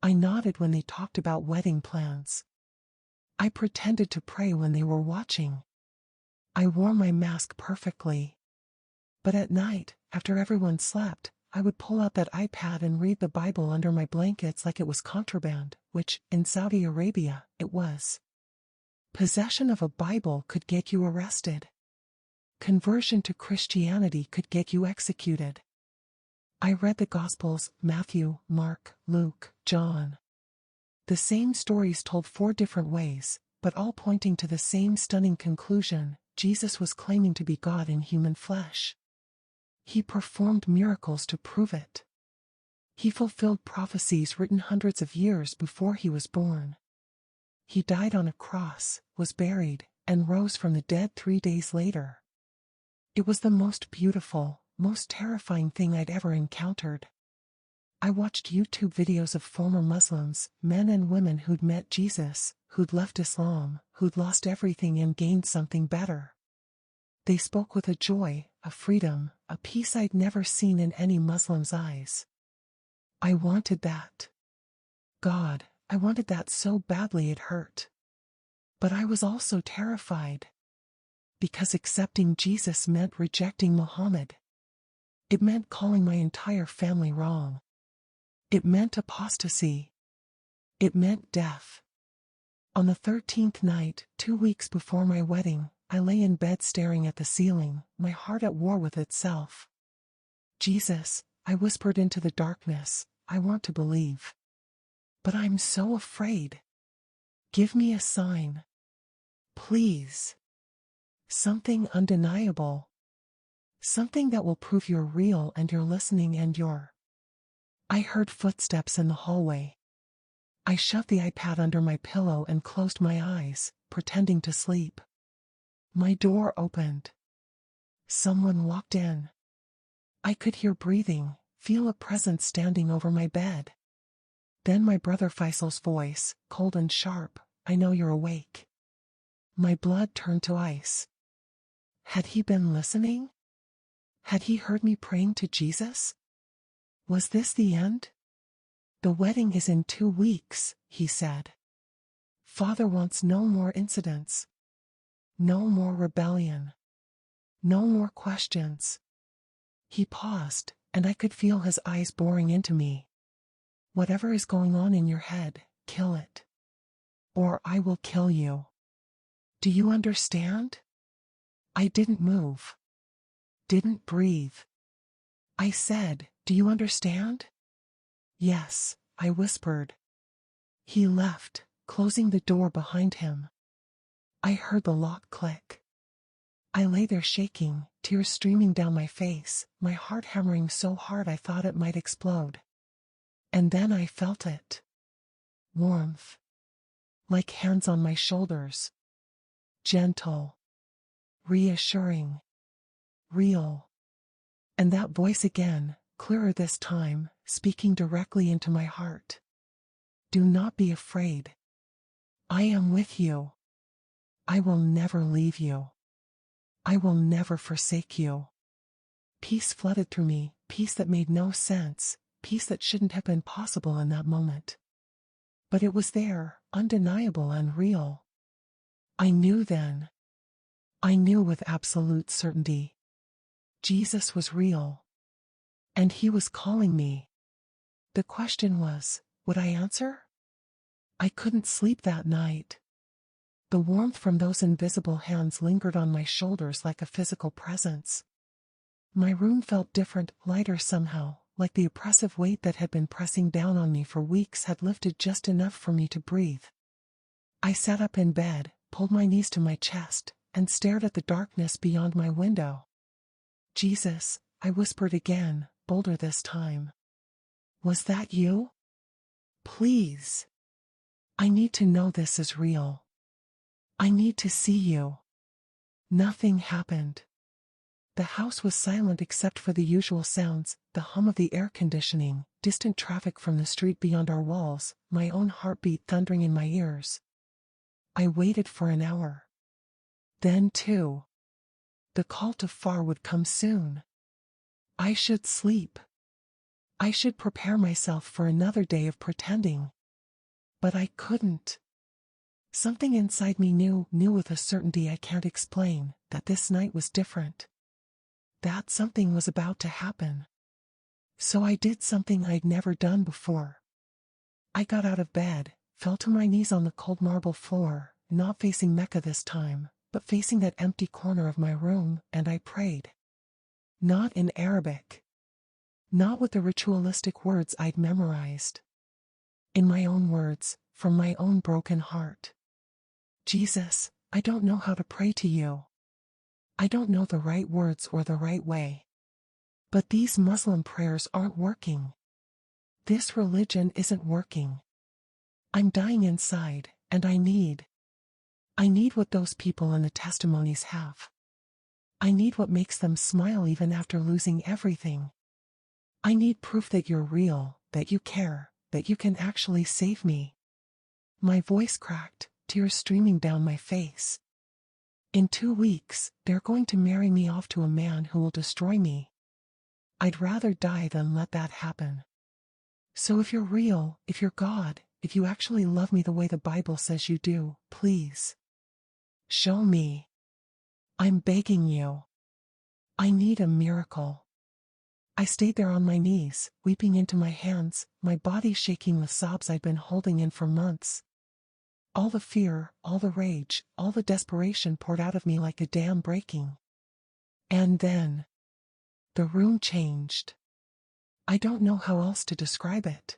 I nodded when they talked about wedding plans. I pretended to pray when they were watching. I wore my mask perfectly. But at night, after everyone slept, I would pull out that iPad and read the Bible under my blankets like it was contraband, which, in Saudi Arabia, it was. Possession of a Bible could get you arrested. Conversion to Christianity could get you executed. I read the Gospels, Matthew, Mark, Luke, John. The same stories told 4 different ways, but all pointing to the same stunning conclusion: Jesus was claiming to be God in human flesh. He performed miracles to prove it. He fulfilled prophecies written hundreds of years before he was born. He died on a cross, was buried, and rose from the dead 3 days later. It was the most beautiful, most terrifying thing I'd ever encountered. I watched YouTube videos of former Muslims, men and women who'd met Jesus, who'd left Islam, who'd lost everything and gained something better. They spoke with a joy, a freedom, a peace I'd never seen in any Muslim's eyes. I wanted that. God, I wanted that so badly it hurt. But I was also terrified. Because accepting Jesus meant rejecting Muhammad. It meant calling my entire family wrong. It meant apostasy. It meant death. On the 13th night, 2 weeks before my wedding, I lay in bed staring at the ceiling, my heart at war with itself. Jesus, I whispered into the darkness, I want to believe. But I'm so afraid. Give me a sign. Please. Something undeniable. Something that will prove you're real and you're listening and you're. I heard footsteps in the hallway. I shoved the iPad under my pillow and closed my eyes, pretending to sleep. My door opened. Someone walked in. I could hear breathing, feel a presence standing over my bed. Then my brother Faisal's voice, cold and sharp, I know you're awake. My blood turned to ice. Had he been listening? Had he heard me praying to Jesus? Was this the end? The wedding is in 2 weeks, he said. Father wants no more incidents. No more rebellion. No more questions. He paused, and I could feel his eyes boring into me. Whatever is going on in your head, kill it. Or I will kill you. Do you understand? I didn't move. Didn't breathe. I said, do you understand? Yes, I whispered. He left, closing the door behind him. I heard the lock click. I lay there shaking, tears streaming down my face, my heart hammering so hard I thought it might explode. And then I felt it. Warmth. Like hands on my shoulders. Gentle. Reassuring. Real. And that voice again, clearer this time, speaking directly into my heart. Do not be afraid. I am with you. I will never leave you. I will never forsake you. Peace flooded through me, peace that made no sense, peace that shouldn't have been possible in that moment. But it was there, undeniable and real. I knew then. I knew with absolute certainty. Jesus was real. And he was calling me. The question was, would I answer? I couldn't sleep that night. The warmth from those invisible hands lingered on my shoulders like a physical presence. My room felt different, lighter somehow, like the oppressive weight that had been pressing down on me for weeks had lifted just enough for me to breathe. I sat up in bed, pulled my knees to my chest, and stared at the darkness beyond my window. Jesus, I whispered again, bolder this time. Was that you? Please. I need to know this is real. I need to see you. Nothing happened. The house was silent except for the usual sounds, the hum of the air conditioning, distant traffic from the street beyond our walls, my own heartbeat thundering in my ears. I waited for an hour. Then 2. The call to far would come soon. I should sleep. I should prepare myself for another day of pretending. But I couldn't. Something inside me knew with a certainty I can't explain, that this night was different. That something was about to happen. So I did something I'd never done before. I got out of bed, fell to my knees on the cold marble floor, not facing Mecca this time, but facing that empty corner of my room, and I prayed. Not in Arabic. Not with the ritualistic words I'd memorized. In my own words, from my own broken heart. Jesus, I don't know how to pray to you. I don't know the right words or the right way. But these Muslim prayers aren't working. This religion isn't working. I'm dying inside, and I need what those people in the testimonies have. I need what makes them smile even after losing everything. I need proof that you're real, that you care, that you can actually save me. My voice cracked, tears streaming down my face. In 2 weeks, they're going to marry me off to a man who will destroy me. I'd rather die than let that happen. So if you're real, if you're God, if you actually love me the way the Bible says you do, please. Show me. I'm begging you. I need a miracle. I stayed there on my knees, weeping into my hands, my body shaking with sobs I'd been holding in for months. All the fear, all the rage, all the desperation poured out of me like a dam breaking. And then, the room changed. I don't know how else to describe it.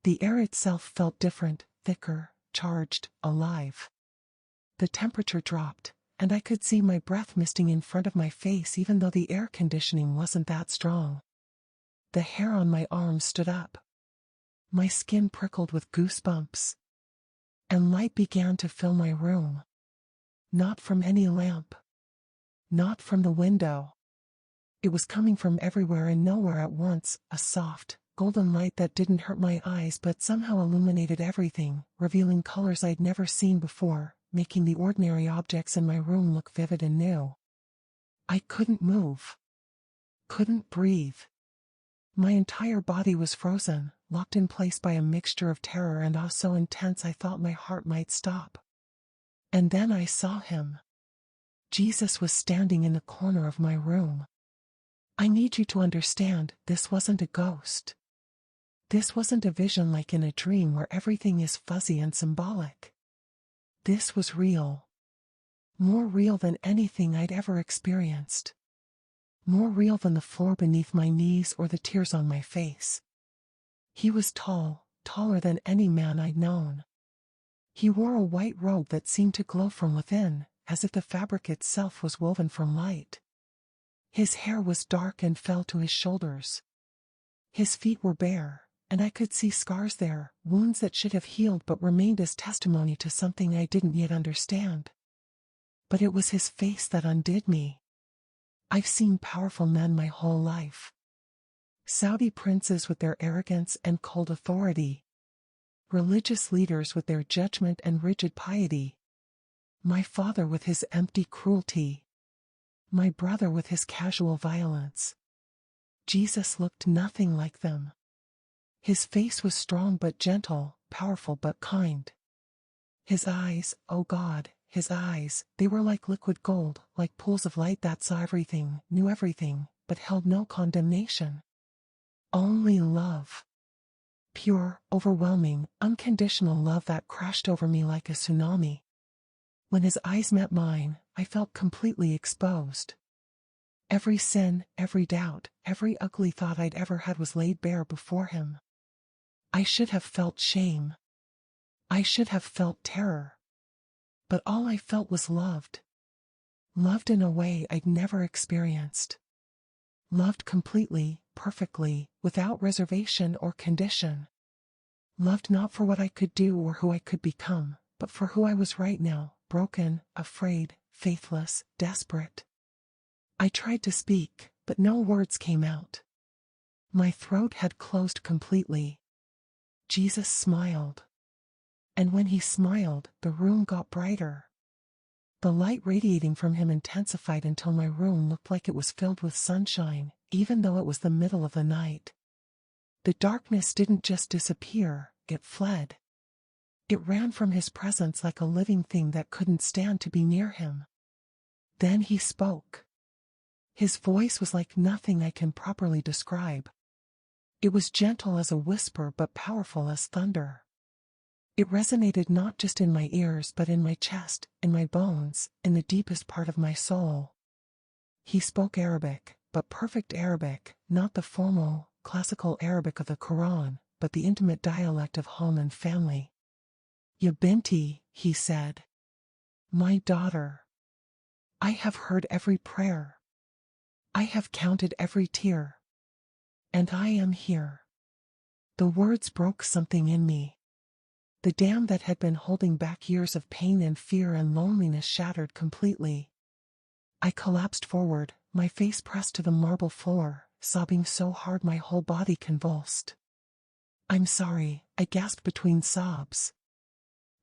The air itself felt different, thicker, charged, alive. The temperature dropped, and I could see my breath misting in front of my face even though the air conditioning wasn't that strong. The hair on my arms stood up. My skin prickled with goosebumps. And light began to fill my room. Not from any lamp. Not from the window. It was coming from everywhere and nowhere at once, a soft, golden light that didn't hurt my eyes but somehow illuminated everything, revealing colors I'd never seen before, making the ordinary objects in my room look vivid and new. I couldn't move. Couldn't breathe. My entire body was frozen, locked in place by a mixture of terror and awe so intense I thought my heart might stop. And then I saw him. Jesus was standing in the corner of my room. I need you to understand, this wasn't a ghost. This wasn't a vision like in a dream where everything is fuzzy and symbolic. This was real. More real than anything I'd ever experienced. More real than the floor beneath my knees or the tears on my face. He was tall, taller than any man I'd known. He wore a white robe that seemed to glow from within, as if the fabric itself was woven from light. His hair was dark and fell to his shoulders. His feet were bare, and I could see scars there, wounds that should have healed but remained as testimony to something I didn't yet understand. But it was his face that undid me. I've seen powerful men my whole life. Saudi princes with their arrogance and cold authority. Religious leaders with their judgment and rigid piety. My father with his empty cruelty. My brother with his casual violence. Jesus looked nothing like them. His face was strong but gentle, powerful but kind. His eyes, oh God, his eyes, they were like liquid gold, like pools of light that saw everything, knew everything, but held no condemnation. Only love. Pure, overwhelming, unconditional love that crashed over me like a tsunami. When his eyes met mine, I felt completely exposed. Every sin, every doubt, every ugly thought I'd ever had was laid bare before him. I should have felt shame. I should have felt terror. But all I felt was loved. Loved in a way I'd never experienced. Loved completely, perfectly, without reservation or condition. Loved not for what I could do or who I could become, but for who I was right now, broken, afraid, faithless, desperate. I tried to speak, but no words came out. My throat had closed completely. Jesus smiled. And when he smiled, the room got brighter. The light radiating from him intensified until my room looked like it was filled with sunshine, even though it was the middle of the night. The darkness didn't just disappear, it fled. It ran from his presence like a living thing that couldn't stand to be near him. Then he spoke. His voice was like nothing I can properly describe. It was gentle as a whisper but powerful as thunder. It resonated not just in my ears but in my chest, in my bones, in the deepest part of my soul. He spoke Arabic, but perfect Arabic, not the formal, classical Arabic of the Quran, but the intimate dialect of home and family. Ya binti, he said. My daughter. I have heard every prayer. I have counted every tear. And I am here. The words broke something in me. The dam that had been holding back years of pain and fear and loneliness shattered completely. I collapsed forward, my face pressed to the marble floor, sobbing so hard my whole body convulsed. I'm sorry, I gasped between sobs.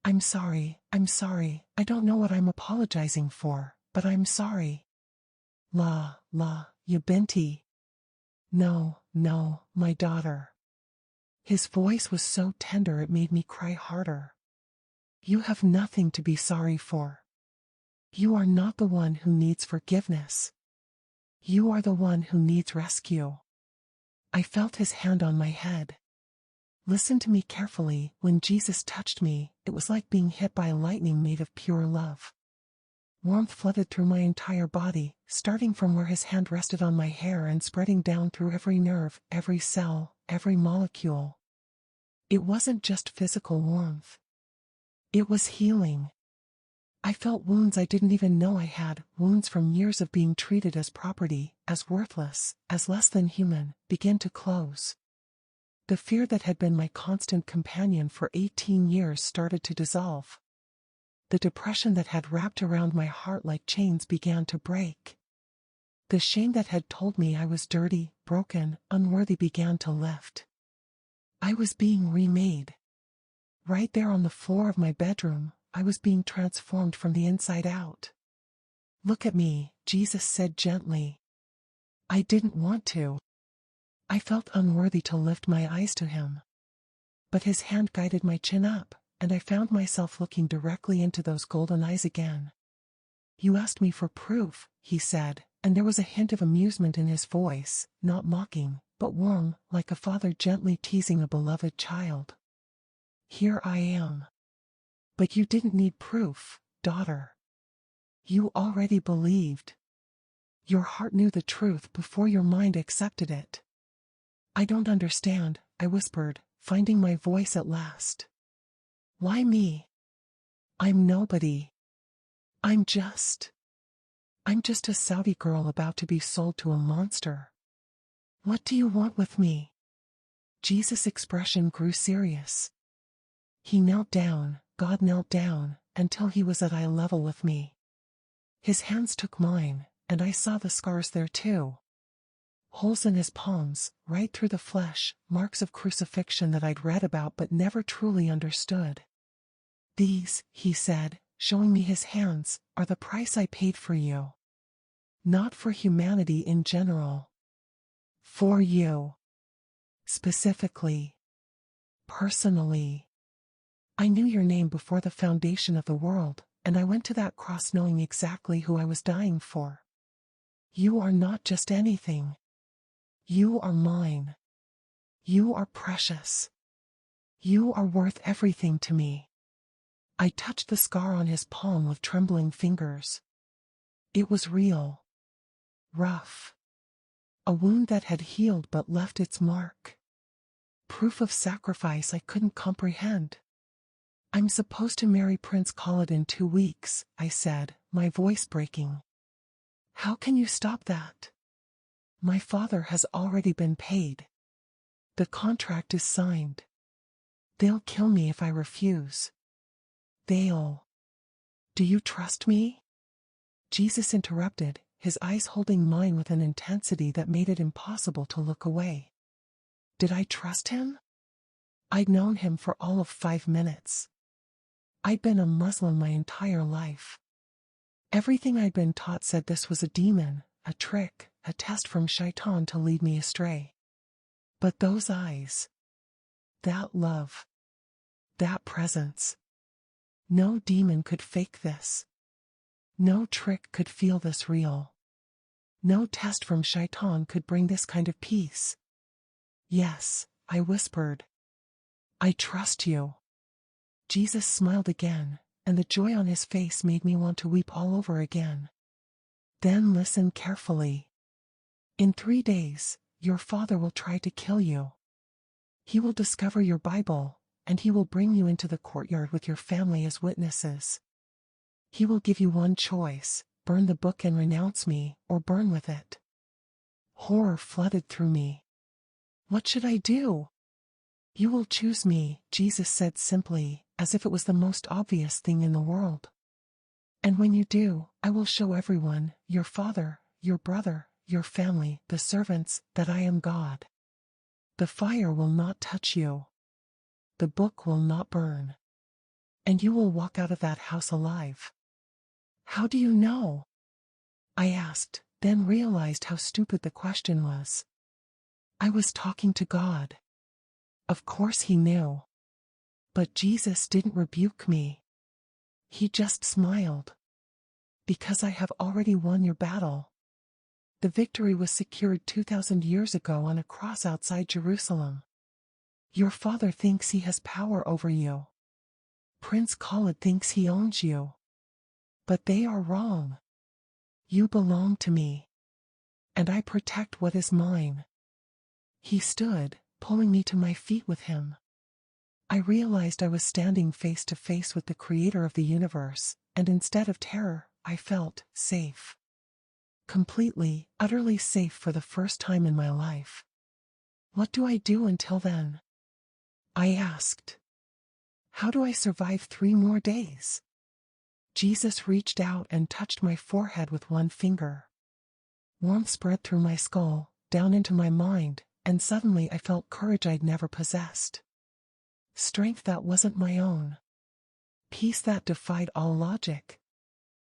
I'm sorry, I don't know what I'm apologizing for, but I'm sorry. Ya binti. No, my daughter. His voice was so tender it made me cry harder. You have nothing to be sorry for. You are not the one who needs forgiveness. You are the one who needs rescue. I felt his hand on my head. Listen to me carefully. When Jesus touched me, it was like being hit by lightning made of pure love. Warmth flooded through my entire body, starting from where his hand rested on my hair and spreading down through every nerve, every cell, every molecule. It wasn't just physical warmth. It was healing. I felt wounds I didn't even know I had, wounds from years of being treated as property, as worthless, as less than human, begin to close. The fear that had been my constant companion for 18 years started to dissolve. The depression that had wrapped around my heart like chains began to break. The shame that had told me I was dirty, broken, unworthy began to lift. I was being remade. Right there on the floor of my bedroom, I was being transformed from the inside out. Look at me, Jesus said gently. I didn't want to. I felt unworthy to lift my eyes to him. But his hand guided my chin up, and I found myself looking directly into those golden eyes again. You asked me for proof, he said, and there was a hint of amusement in his voice, not mocking, but warm, like a father gently teasing a beloved child. Here I am. But you didn't need proof, daughter. You already believed. Your heart knew the truth before your mind accepted it. I don't understand, I whispered, finding my voice at last. Why me? I'm nobody. I'm just a Saudi girl about to be sold to a monster. What do you want with me? Jesus' expression grew serious. He knelt down, God knelt down, until he was at eye level with me. His hands took mine, and I saw the scars there too. Holes in his palms, right through the flesh, marks of crucifixion that I'd read about but never truly understood. These, he said, showing me his hands, are the price I paid for you. Not for humanity in general. For you. Specifically. Personally. I knew your name before the foundation of the world, and I went to that cross knowing exactly who I was dying for. You are not just anything. You are mine. You are precious. You are worth everything to me. I touched the scar on his palm with trembling fingers. It was real. Rough. A wound that had healed but left its mark. Proof of sacrifice I couldn't comprehend. I'm supposed to marry Prince Khalid in 2 weeks, I said, my voice breaking. How can you stop that? My father has already been paid. The contract is signed. They'll kill me if I refuse. They'll. Do you trust me? Jesus interrupted, his eyes holding mine with an intensity that made it impossible to look away. Did I trust him? I'd known him for all of 5 minutes. I'd been a Muslim my entire life. Everything I'd been taught said this was a demon, a trick, a test from Shaitan to lead me astray. But those eyes, that love, that presence, no demon could fake this. No trick could feel this real. No test from Shaitan could bring this kind of peace. Yes, I whispered. I trust you. Jesus smiled again, and the joy on his face made me want to weep all over again. Then listen carefully. In 3 days, your father will try to kill you. He will discover your Bible, and he will bring you into the courtyard with your family as witnesses. He will give you one choice, burn the book and renounce me, or burn with it. Horror flooded through me. What should I do? You will choose me, Jesus said simply, as if it was the most obvious thing in the world. And when you do, I will show everyone, your father, your brother, your family, the servants, that I am God. The fire will not touch you. the book will not burn. And you will walk out of that house alive. How do you know? I asked, then realized how stupid the question was. I was talking to God. Of course he knew. But Jesus didn't rebuke me. He just smiled. Because I have already won your battle. The victory was secured 2,000 years ago on a cross outside Jerusalem. Your father thinks he has power over you. Prince Khalid thinks he owns you. But they are wrong. You belong to me. And I protect what is mine. He stood, pulling me to my feet with him. I realized I was standing face to face with the creator of the universe, and instead of terror, I felt safe. Completely, utterly safe for the first time in my life. What do I do until then? I asked. How do I survive 3 more days? Jesus reached out and touched my forehead with one finger. Warmth spread through my skull, down into my mind, and suddenly I felt courage I'd never possessed. Strength that wasn't my own. Peace that defied all logic.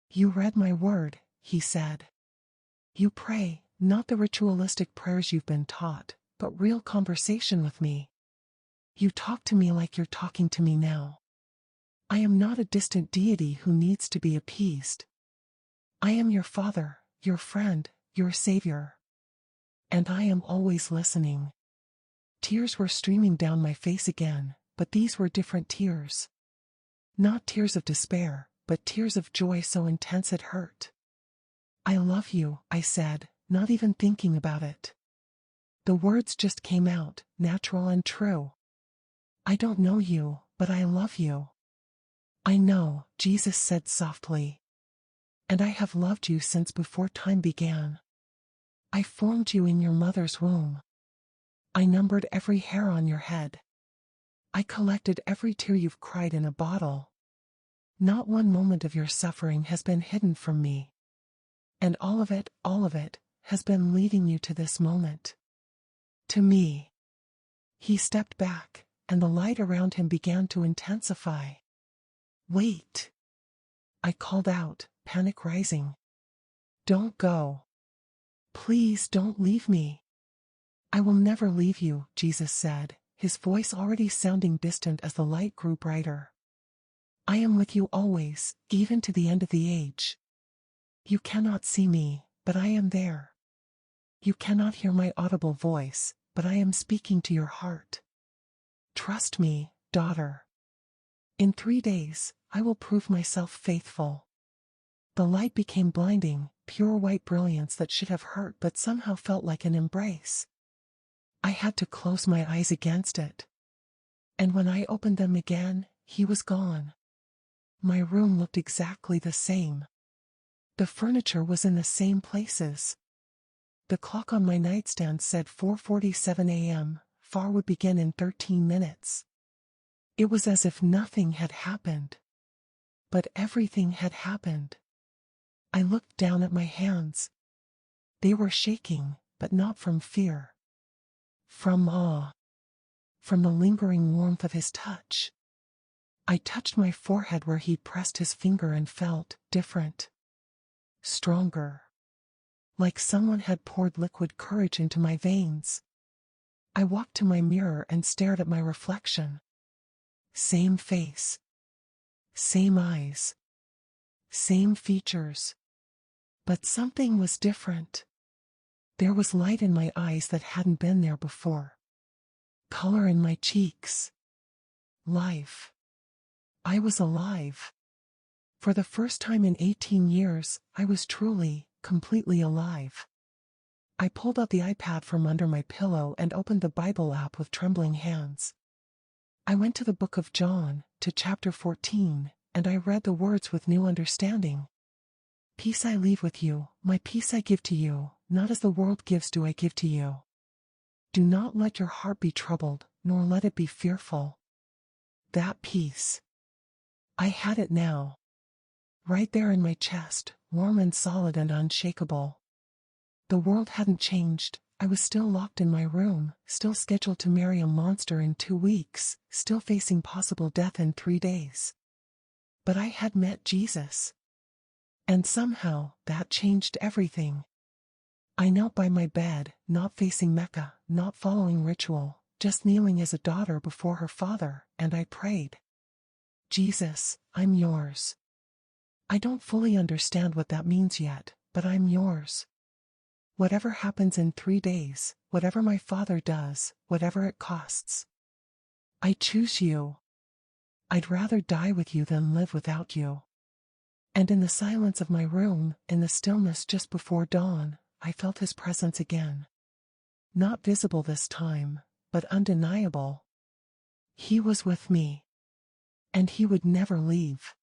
You read my word, he said. You pray, not the ritualistic prayers you've been taught, but real conversation with me. You talk to me like you're talking to me now. I am not a distant deity who needs to be appeased. I am your father, your friend, your savior. And I am always listening. Tears were streaming down my face again, but these were different tears. Not tears of despair, but tears of joy so intense it hurt. I love you, I said, not even thinking about it. The words just came out, natural and true. I don't know you, but I love you. I know, Jesus said softly. And I have loved you since before time began. I formed you in your mother's womb. I numbered every hair on your head. I collected every tear you've cried in a bottle. Not one moment of your suffering has been hidden from me. And all of it, has been leading you to this moment. To me. He stepped back, and the light around him began to intensify. Wait. I called out, panic rising. Don't go. Please don't leave me. I will never leave you, Jesus said, his voice already sounding distant as the light grew brighter. I am with you always, even to the end of the age. You cannot see me, but I am there. You cannot hear my audible voice, but I am speaking to your heart. Trust me, daughter. In 3 days, I will prove myself faithful. The light became blinding, pure white brilliance that should have hurt but somehow felt like an embrace. I had to close my eyes against it. And when I opened them again, he was gone. My room looked exactly the same. The furniture was in the same places. The clock on my nightstand said 4:47 a.m., Far would begin in 13 minutes. It was as if nothing had happened. But everything had happened. I looked down at my hands. They were shaking, but not from fear. From awe. From the lingering warmth of his touch. I touched my forehead where he'd pressed his finger and felt different. Stronger. Like someone had poured liquid courage into my veins. I walked to my mirror and stared at my reflection. Same face. Same eyes. Same features. But something was different. There was light in my eyes that hadn't been there before. Color in my cheeks. Life. I was alive. For the first time in 18 years, I was truly, completely alive. I pulled out the iPad from under my pillow and opened the Bible app with trembling hands. I went to the book of John, to chapter 14, and I read the words with new understanding. Peace I leave with you, my peace I give to you, not as the world gives do I give to you. Do not let your heart be troubled, nor let it be fearful. That peace. I had it now. Right there in my chest, warm and solid and unshakable. The world hadn't changed, I was still locked in my room, still scheduled to marry a monster in 2 weeks, still facing possible death in 3 days. But I had met Jesus. And somehow, that changed everything. I knelt by my bed, not facing Mecca, not following ritual, just kneeling as a daughter before her father, and I prayed. Jesus, I'm yours. I don't fully understand what that means yet, but I'm yours. Whatever happens in 3 days, whatever my father does, whatever it costs. I choose you. I'd rather die with you than live without you. And in the silence of my room, in the stillness just before dawn, I felt his presence again. Not visible this time, but undeniable. He was with me. And he would never leave.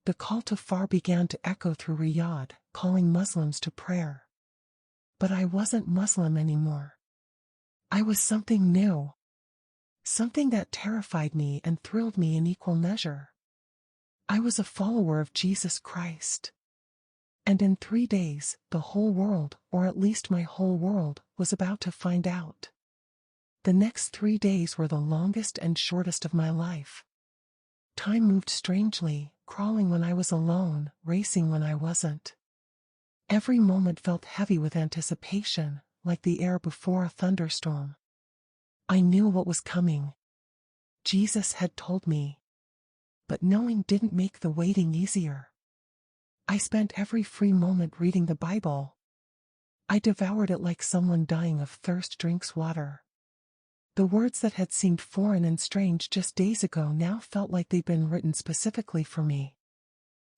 The call to far began to echo through Riyadh, calling Muslims to prayer. But I wasn't Muslim anymore. I was something new. Something that terrified me and thrilled me in equal measure. I was a follower of Jesus Christ. And in 3 days, the whole world, or at least my whole world, was about to find out. The next 3 days were the longest and shortest of my life. Time moved strangely, crawling when I was alone, racing when I wasn't. Every moment felt heavy with anticipation, like the air before a thunderstorm. I knew what was coming. Jesus had told me. But knowing didn't make the waiting easier. I spent every free moment reading the Bible. I devoured it like someone dying of thirst drinks water. The words that had seemed foreign and strange just days ago now felt like they'd been written specifically for me.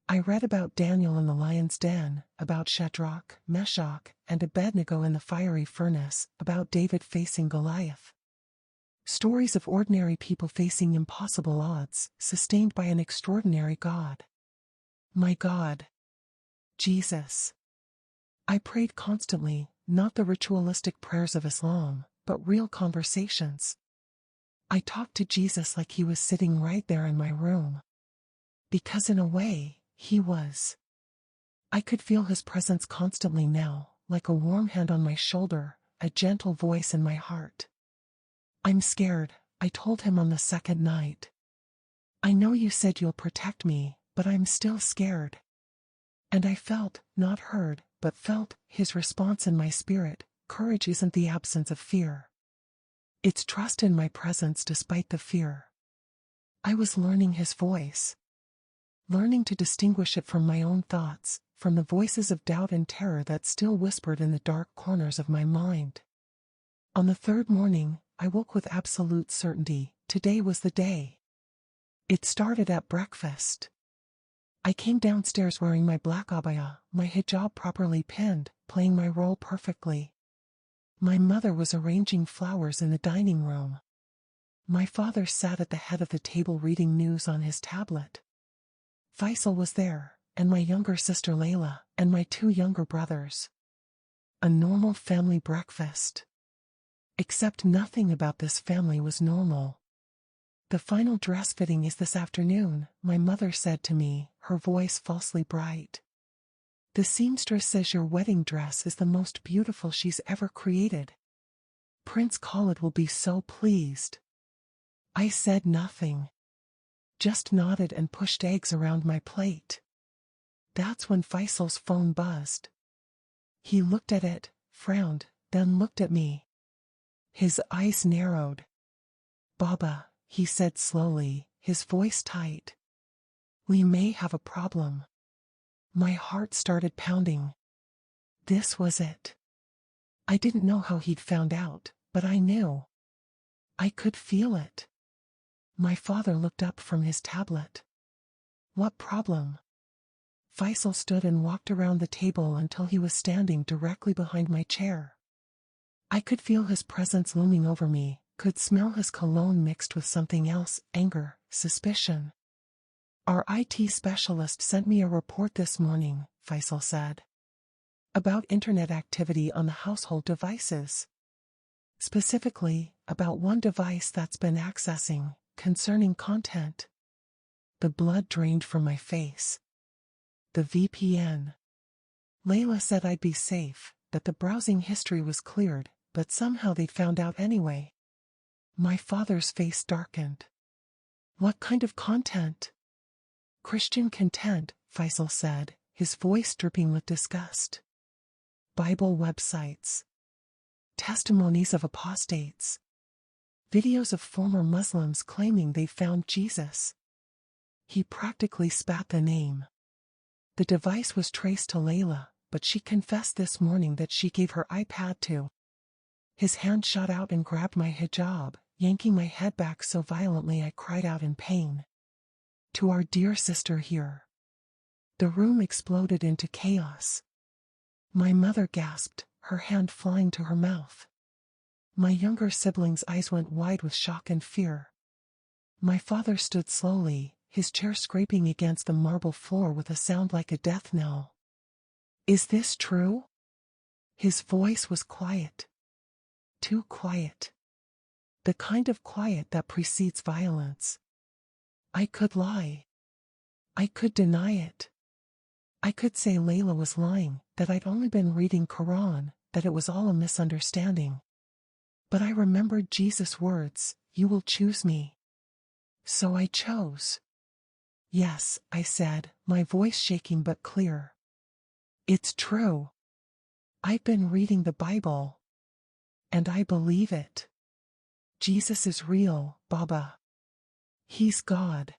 I read about Daniel in the lion's den, about Shadrach, Meshach, and Abednego in the fiery furnace, about David facing Goliath. Stories of ordinary people facing impossible odds, sustained by an extraordinary God. My God. Jesus. I prayed constantly, not the ritualistic prayers of Islam, but real conversations. I talked to Jesus like he was sitting right there in my room. Because in a way, he was. I could feel his presence constantly now, like a warm hand on my shoulder, a gentle voice in my heart. I'm scared, I told him on the second night. I know you said you'll protect me, but I'm still scared. And I felt, not heard, but felt, his response in my spirit. Courage isn't the absence of fear. It's trust in my presence despite the fear. I was learning his voice. Learning to distinguish it from my own thoughts, from the voices of doubt and terror that still whispered in the dark corners of my mind. On the 3rd morning, I woke with absolute certainty. Today was the day. It started at breakfast. I came downstairs wearing my black abaya, my hijab properly pinned, playing my role perfectly. My mother was arranging flowers in the dining room. My father sat at the head of the table reading news on his tablet. Faisal was there, and my younger sister Layla, and my 2 younger brothers. A normal family breakfast. Except nothing about this family was normal. The final dress fitting is this afternoon, my mother said to me, her voice falsely bright. The seamstress says your wedding dress is the most beautiful she's ever created. Prince Khalid will be so pleased. I said nothing. Just nodded and pushed eggs around my plate. That's when Faisal's phone buzzed. He looked at it, frowned, then looked at me. His eyes narrowed. Baba, he said slowly, his voice tight. We may have a problem. My heart started pounding. This was it. I didn't know how he'd found out, but I knew. I could feel it. My father looked up from his tablet. What problem? Faisal stood and walked around the table until he was standing directly behind my chair. I could feel his presence looming over me, could smell his cologne mixed with something else, anger, suspicion. Our IT specialist sent me a report this morning, Faisal said. About internet activity on the household devices. Specifically, about one device that's been accessing, concerning content. The blood drained from my face. The VPN. Layla said I'd be safe, that the browsing history was cleared, but somehow they'd found out anyway. My father's face darkened. What kind of content? Christian content, Faisal said, his voice dripping with disgust. Bible websites. Testimonies of apostates. Videos of former Muslims claiming they found Jesus. He practically spat the name. The device was traced to Layla, but she confessed this morning that she gave her iPad to. His hand shot out and grabbed my hijab, yanking my head back so violently I cried out in pain. To our dear sister here. The room exploded into chaos. My mother gasped, her hand flying to her mouth. My younger sibling's eyes went wide with shock and fear. My father stood slowly, his chair scraping against the marble floor with a sound like a death knell. Is this true? His voice was quiet. Too quiet. The kind of quiet that precedes violence. I could lie. I could deny it. I could say Layla was lying, that I'd only been reading Quran, that it was all a misunderstanding. But I remembered Jesus' words, "You will choose me." So I chose. Yes, I said, my voice shaking but clear. It's true. I've been reading the Bible. And I believe it. Jesus is real, Baba. He's God.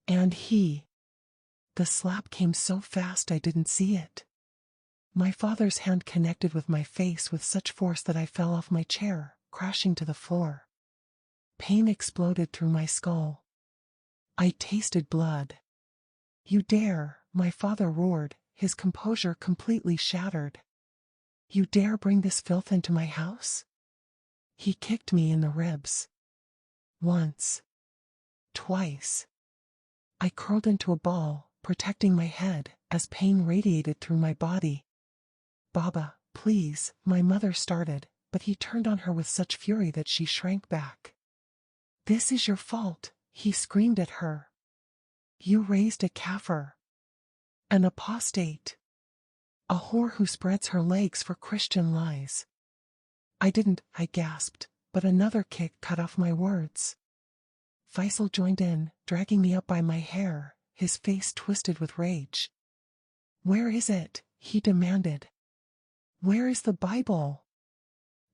And The slap came so fast I didn't see it. My father's hand connected with my face with such force that I fell off my chair, crashing to the floor. Pain exploded through my skull. I tasted blood. You dare, my father roared, his composure completely shattered. You dare bring this filth into my house? He kicked me in the ribs. Once. Twice. I curled into a ball, protecting my head, as pain radiated through my body. Baba, please, my mother started, but he turned on her with such fury that she shrank back. This is your fault, he screamed at her. You raised a kafir. An apostate. A whore who spreads her legs for Christian lies. I didn't, I gasped, but another kick cut off my words. Faisal joined in, dragging me up by my hair, his face twisted with rage. Where is it? He demanded. Where is the Bible?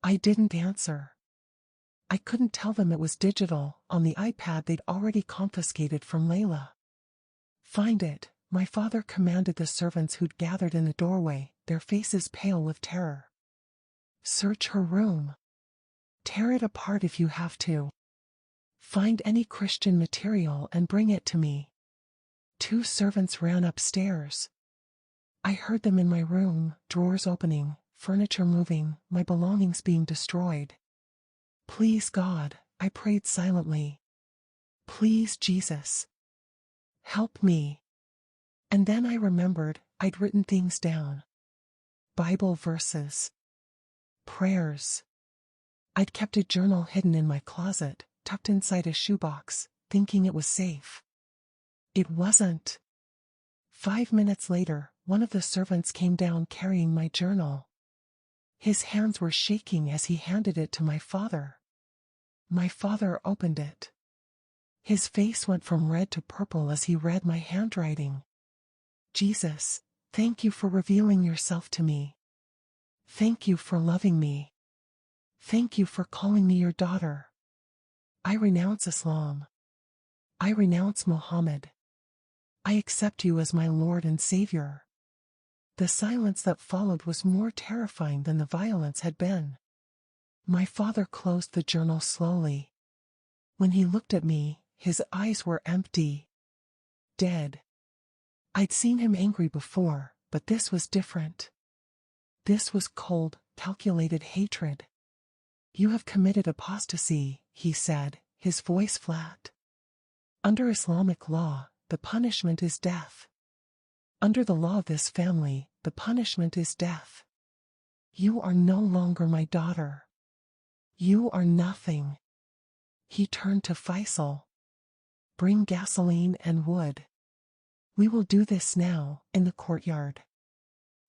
I didn't answer. I couldn't tell them it was digital, on the iPad they'd already confiscated from Layla. Find it, my father commanded the servants who'd gathered in the doorway, their faces pale with terror. Search her room. Tear it apart if you have to. Find any Christian material and bring it to me. 2 servants ran upstairs. I heard them in my room, drawers opening, furniture moving, my belongings being destroyed. Please God, I prayed silently. Please Jesus. Help me. And then I remembered, I'd written things down. Bible verses. Prayers. I'd kept a journal hidden in my closet, tucked inside a shoebox, thinking it was safe. It wasn't. 5 minutes later, one of the servants came down carrying my journal. His hands were shaking as he handed it to my father. My father opened it. His face went from red to purple as he read my handwriting. Jesus, thank you for revealing yourself to me. Thank you for loving me. Thank you for calling me your daughter. I renounce Islam. I renounce Muhammad. I accept you as my Lord and Savior. The silence that followed was more terrifying than the violence had been. My father closed the journal slowly. When he looked at me, his eyes were empty. Dead. I'd seen him angry before, but this was different. This was cold, calculated hatred. You have committed apostasy, he said, his voice flat. Under Islamic law, the punishment is death. Under the law of this family, the punishment is death. You are no longer my daughter. You are nothing. He turned to Faisal. Bring gasoline and wood. We will do this now, in the courtyard.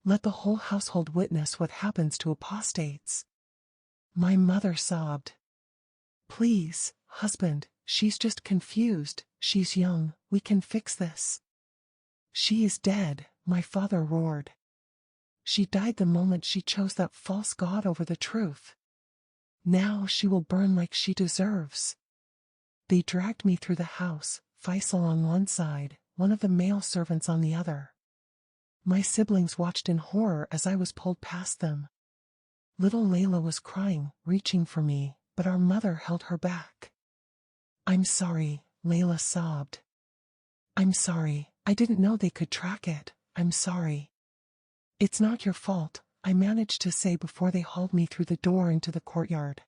Let the whole household witness what happens to apostates. My mother sobbed. Please, husband, she's just confused, she's young, we can fix this. She is dead, my father roared. She died the moment she chose that false god over the truth. Now she will burn like she deserves. They dragged me through the house, Faisal on one side, one of the male servants on the other. My siblings watched in horror as I was pulled past them. Little Layla was crying, reaching for me, but our mother held her back. I'm sorry, Layla sobbed. I'm sorry, I didn't know they could track it, I'm sorry. It's not your fault, I managed to say before they hauled me through the door into the courtyard.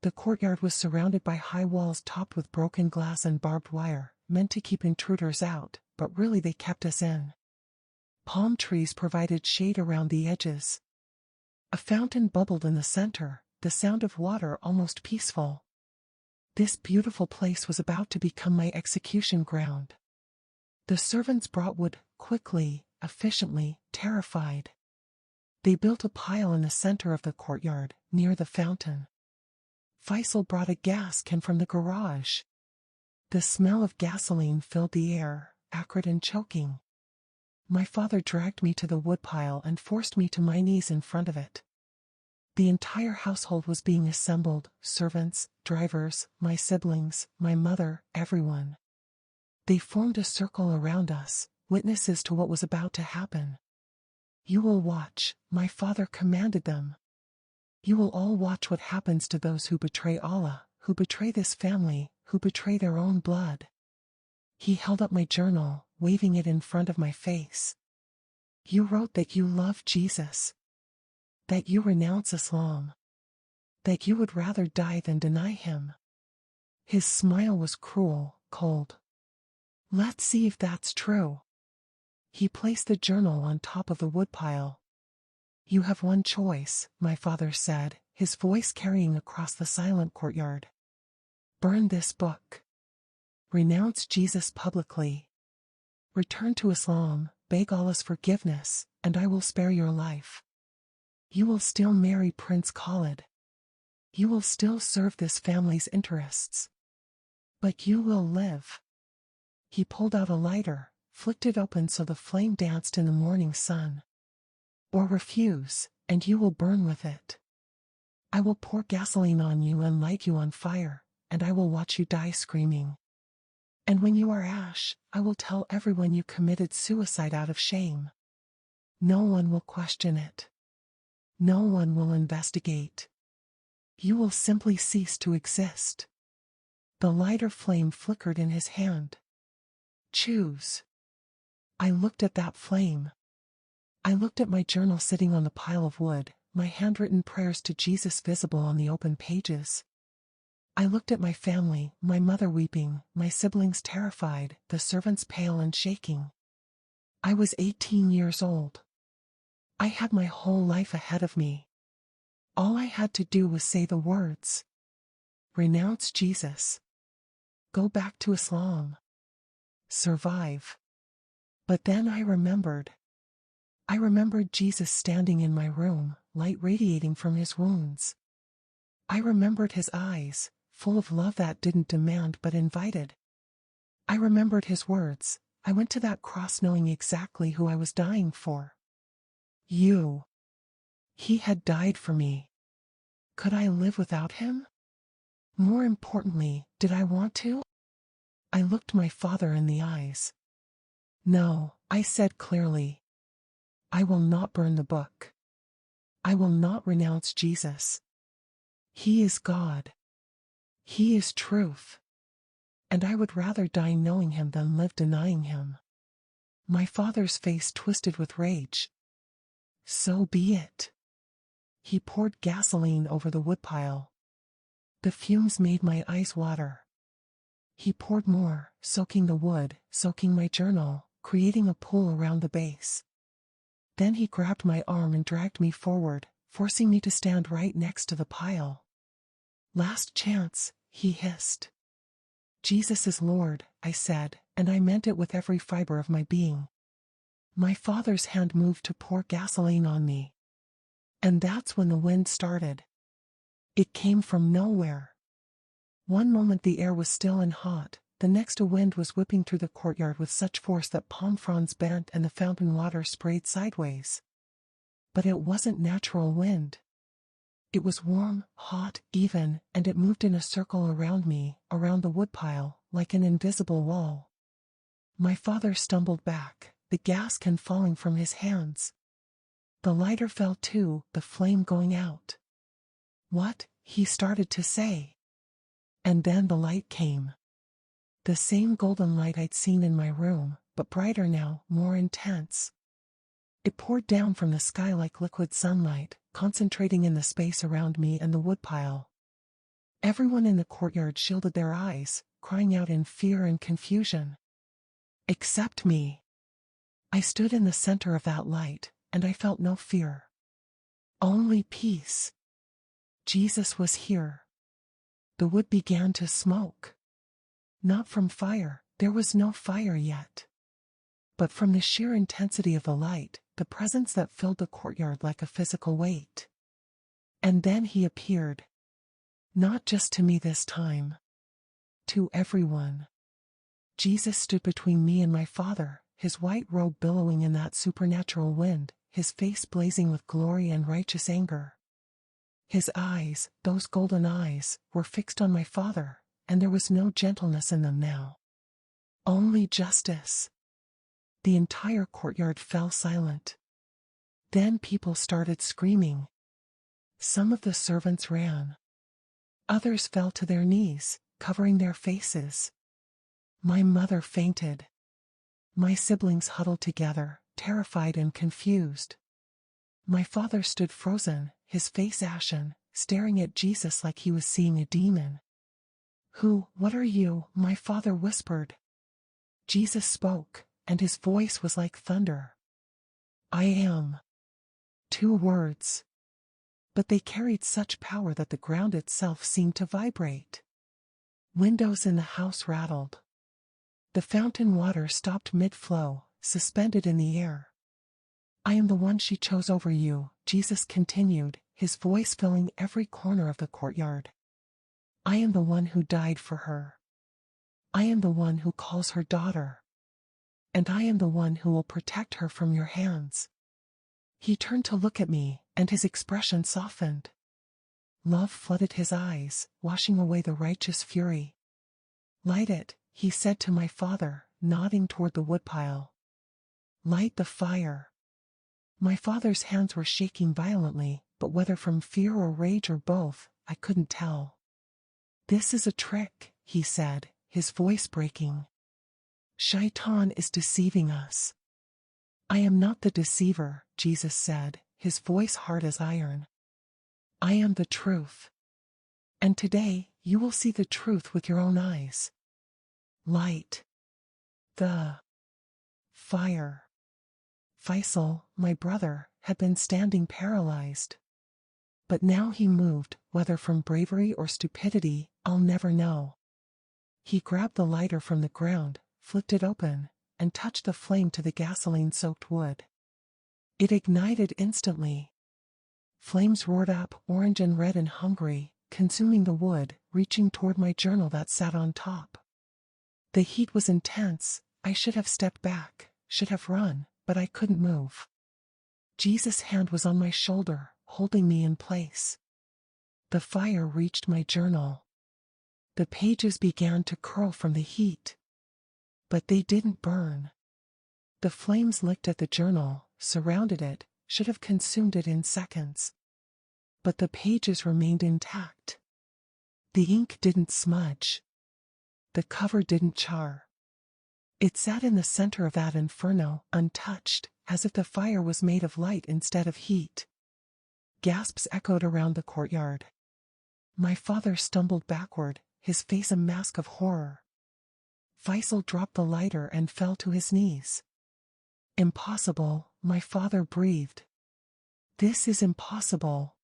The courtyard was surrounded by high walls topped with broken glass and barbed wire, meant to keep intruders out, but really they kept us in. Palm trees provided shade around the edges. A fountain bubbled in the center, the sound of water almost peaceful. This beautiful place was about to become my execution ground. The servants brought wood, quickly, efficiently, terrified. They built a pile in the center of the courtyard, near the fountain. Faisal brought a gas can from the garage. The smell of gasoline filled the air, acrid and choking. My father dragged me to the woodpile and forced me to my knees in front of it. The entire household was being assembled, servants, drivers, my siblings, my mother, everyone. They formed a circle around us, witnesses to what was about to happen. You will watch, my father commanded them. You will all watch what happens to those who betray Allah, who betray this family, who betray their own blood. He held up my journal, waving it in front of my face. You wrote that you love Jesus. That you renounce Islam. That you would rather die than deny him. His smile was cruel, cold. Let's see if that's true. He placed the journal on top of the woodpile. You have one choice, my father said, his voice carrying across the silent courtyard. Burn this book. Renounce Jesus publicly. Return to Islam, beg Allah's forgiveness, and I will spare your life. You will still marry Prince Khalid. You will still serve this family's interests. But you will live. He pulled out a lighter, flicked it open so the flame danced in the morning sun. Or refuse, and you will burn with it. I will pour gasoline on you and light you on fire, and I will watch you die screaming. And when you are ash, I will tell everyone you committed suicide out of shame. No one will question it. No one will investigate. You will simply cease to exist. The lighter flame flickered in his hand. Choose. I looked at that flame. I looked at my journal sitting on the pile of wood, my handwritten prayers to Jesus visible on the open pages. I looked at my family, my mother weeping, my siblings terrified, the servants pale and shaking. I was 18 years old. I had my whole life ahead of me. All I had to do was say the words. Renounce Jesus. Go back to Islam. Survive. But then I remembered. I remembered Jesus standing in my room, light radiating from his wounds. I remembered his eyes, full of love that didn't demand but invited. I remembered his words. I went to that cross knowing exactly who I was dying for. You. He had died for me. Could I live without him? More importantly, did I want to? I looked my father in the eyes. No, I said clearly. I will not burn the book. I will not renounce Jesus. He is God. He is truth. And I would rather die knowing him than live denying him. My father's face twisted with rage. So be it. He poured gasoline over the woodpile. The fumes made my eyes water. He poured more, soaking the wood, soaking my journal, creating a pool around the base. Then he grabbed my arm and dragged me forward, forcing me to stand right next to the pile. Last chance, he hissed. Jesus is Lord, I said, and I meant it with every fiber of my being. My father's hand moved to pour gasoline on me. And that's when the wind started. It came from nowhere. One moment the air was still and hot, the next a wind was whipping through the courtyard with such force that palm fronds bent and the fountain water sprayed sideways. But it wasn't natural wind. It was warm, hot, even, and it moved in a circle around me, around the woodpile, like an invisible wall. My father stumbled back, the gas can falling from his hands. The lighter fell too, the flame going out. What? He started to say. And then the light came. The same golden light I'd seen in my room, but brighter now, more intense. It poured down from the sky like liquid sunlight, concentrating in the space around me and the woodpile. Everyone in the courtyard shielded their eyes, crying out in fear and confusion. Except me. I stood in the center of that light, and I felt no fear. Only peace. Jesus was here. The wood began to smoke. Not from fire, there was no fire yet. But from the sheer intensity of the light, the presence that filled the courtyard like a physical weight. And then he appeared. Not just to me this time. To everyone. Jesus stood between me and my Father, his white robe billowing in that supernatural wind, his face blazing with glory and righteous anger. His eyes, those golden eyes, were fixed on my Father, and there was no gentleness in them now. Only justice. The entire courtyard fell silent. Then people started screaming. Some of the servants ran. Others fell to their knees, covering their faces. My mother fainted. My siblings huddled together, terrified and confused. My father stood frozen, his face ashen, staring at Jesus like he was seeing a demon. What are you? My father whispered. Jesus spoke, and his voice was like thunder. I am. 2 words. But they carried such power that the ground itself seemed to vibrate. Windows in the house rattled. The fountain water stopped mid-flow, suspended in the air. I am the one she chose over you, Jesus continued, his voice filling every corner of the courtyard. I am the one who died for her. I am the one who calls her daughter. And I am the one who will protect her from your hands. He turned to look at me, and his expression softened. Love flooded his eyes, washing away the righteous fury. Light it, he said to my father, nodding toward the woodpile. Light the fire. My father's hands were shaking violently, but whether from fear or rage or both, I couldn't tell. This is a trick, he said, his voice breaking. Shaitan is deceiving us. I am not the deceiver, Jesus said, his voice hard as iron. I am the truth. And today, you will see the truth with your own eyes. Light. The fire. Faisal, my brother, had been standing paralyzed. But now he moved, whether from bravery or stupidity, I'll never know. He grabbed the lighter from the ground, flipped it open, and touched the flame to the gasoline-soaked wood. It ignited instantly. Flames roared up, orange and red and hungry, consuming the wood, reaching toward my journal that sat on top. The heat was intense. I should have stepped back, should have run, but I couldn't move. Jesus' hand was on my shoulder, holding me in place. The fire reached my journal. The pages began to curl from the heat. But they didn't burn. The flames licked at the journal, surrounded it, should have consumed it in seconds. But the pages remained intact. The ink didn't smudge. The cover didn't char. It sat in the center of that inferno, untouched, as if the fire was made of light instead of heat. Gasps echoed around the courtyard. My father stumbled backward, his face a mask of horror. Faisal dropped the lighter and fell to his knees. Impossible, my father breathed. This is impossible.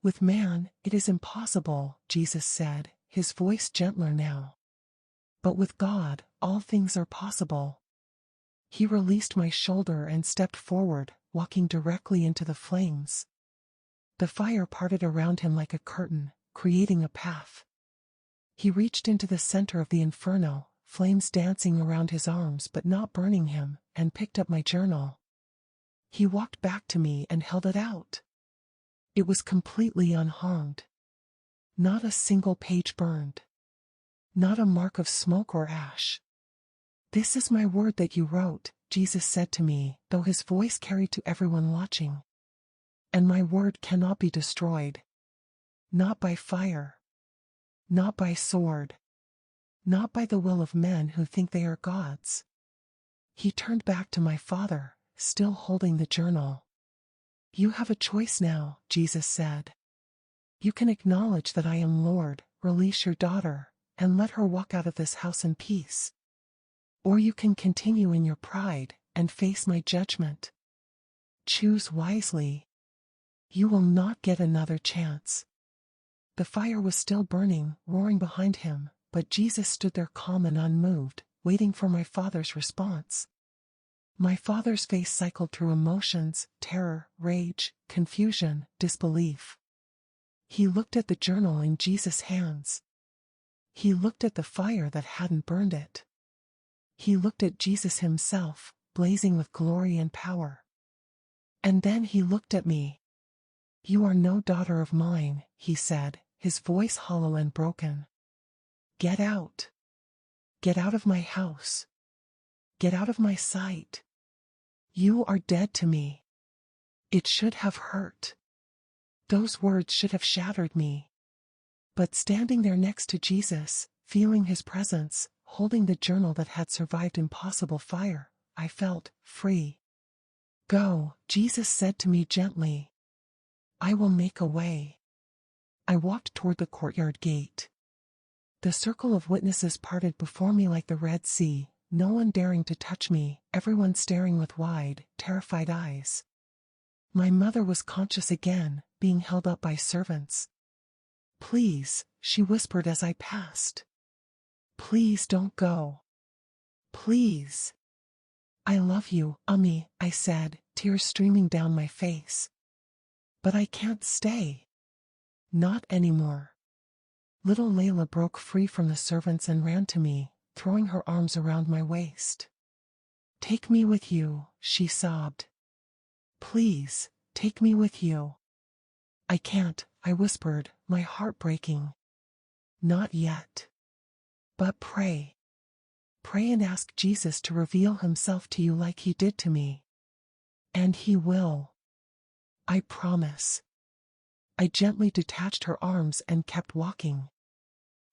With man, it is impossible, Jesus said, his voice gentler now. But with God, all things are possible. He released my shoulder and stepped forward, walking directly into the flames. The fire parted around him like a curtain, creating a path. He reached into the center of the inferno, flames dancing around his arms but not burning him, and picked up my journal. He walked back to me and held it out. It was completely unharmed. Not a single page burned. Not a mark of smoke or ash. "This is my word that you wrote," Jesus said to me, though his voice carried to everyone watching. "And my word cannot be destroyed. Not by fire. Not by sword. Not by the will of men who think they are gods." He turned back to my father, still holding the journal. "You have a choice now," Jesus said. "You can acknowledge that I am Lord, release your daughter, and let her walk out of this house in peace. Or you can continue in your pride and face my judgment. Choose wisely. You will not get another chance." The fire was still burning, roaring behind him, but Jesus stood there calm and unmoved, waiting for my father's response. My father's face cycled through emotions: terror, rage, confusion, disbelief. He looked at the journal in Jesus' hands. He looked at the fire that hadn't burned it. He looked at Jesus himself, blazing with glory and power. And then he looked at me. "You are no daughter of mine," he said, his voice hollow and broken. "Get out. Get out of my house. Get out of my sight. You are dead to me." It should have hurt. Those words should have shattered me. But standing there next to Jesus, feeling his presence, holding the journal that had survived impossible fire, I felt free. "Go," Jesus said to me gently. "I will make a way." I walked toward the courtyard gate. The circle of witnesses parted before me like the Red Sea, no one daring to touch me, everyone staring with wide, terrified eyes. My mother was conscious again, being held up by servants. "Please," she whispered as I passed. "Please don't go. Please." "I love you, Ummi," I said, tears streaming down my face. "But I can't stay. Not anymore." Little Layla broke free from the servants and ran to me, throwing her arms around my waist. "Take me with you," she sobbed. "Please, take me with you." "I can't," I whispered, my heart breaking. "Not yet. But pray. Pray and ask Jesus to reveal himself to you like he did to me. And he will. I promise." I gently detached her arms and kept walking.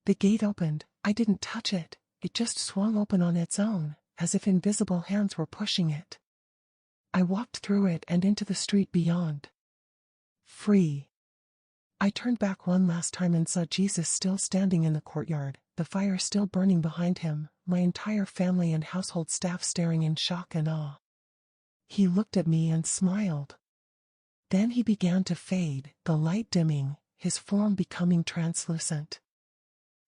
The gate opened. I didn't touch it. It just swung open on its own, as if invisible hands were pushing it. I walked through it and into the street beyond. Free. I turned back one last time and saw Jesus still standing in the courtyard, the fire still burning behind him, my entire family and household staff staring in shock and awe. He looked at me and smiled. Then he began to fade, the light dimming, his form becoming translucent.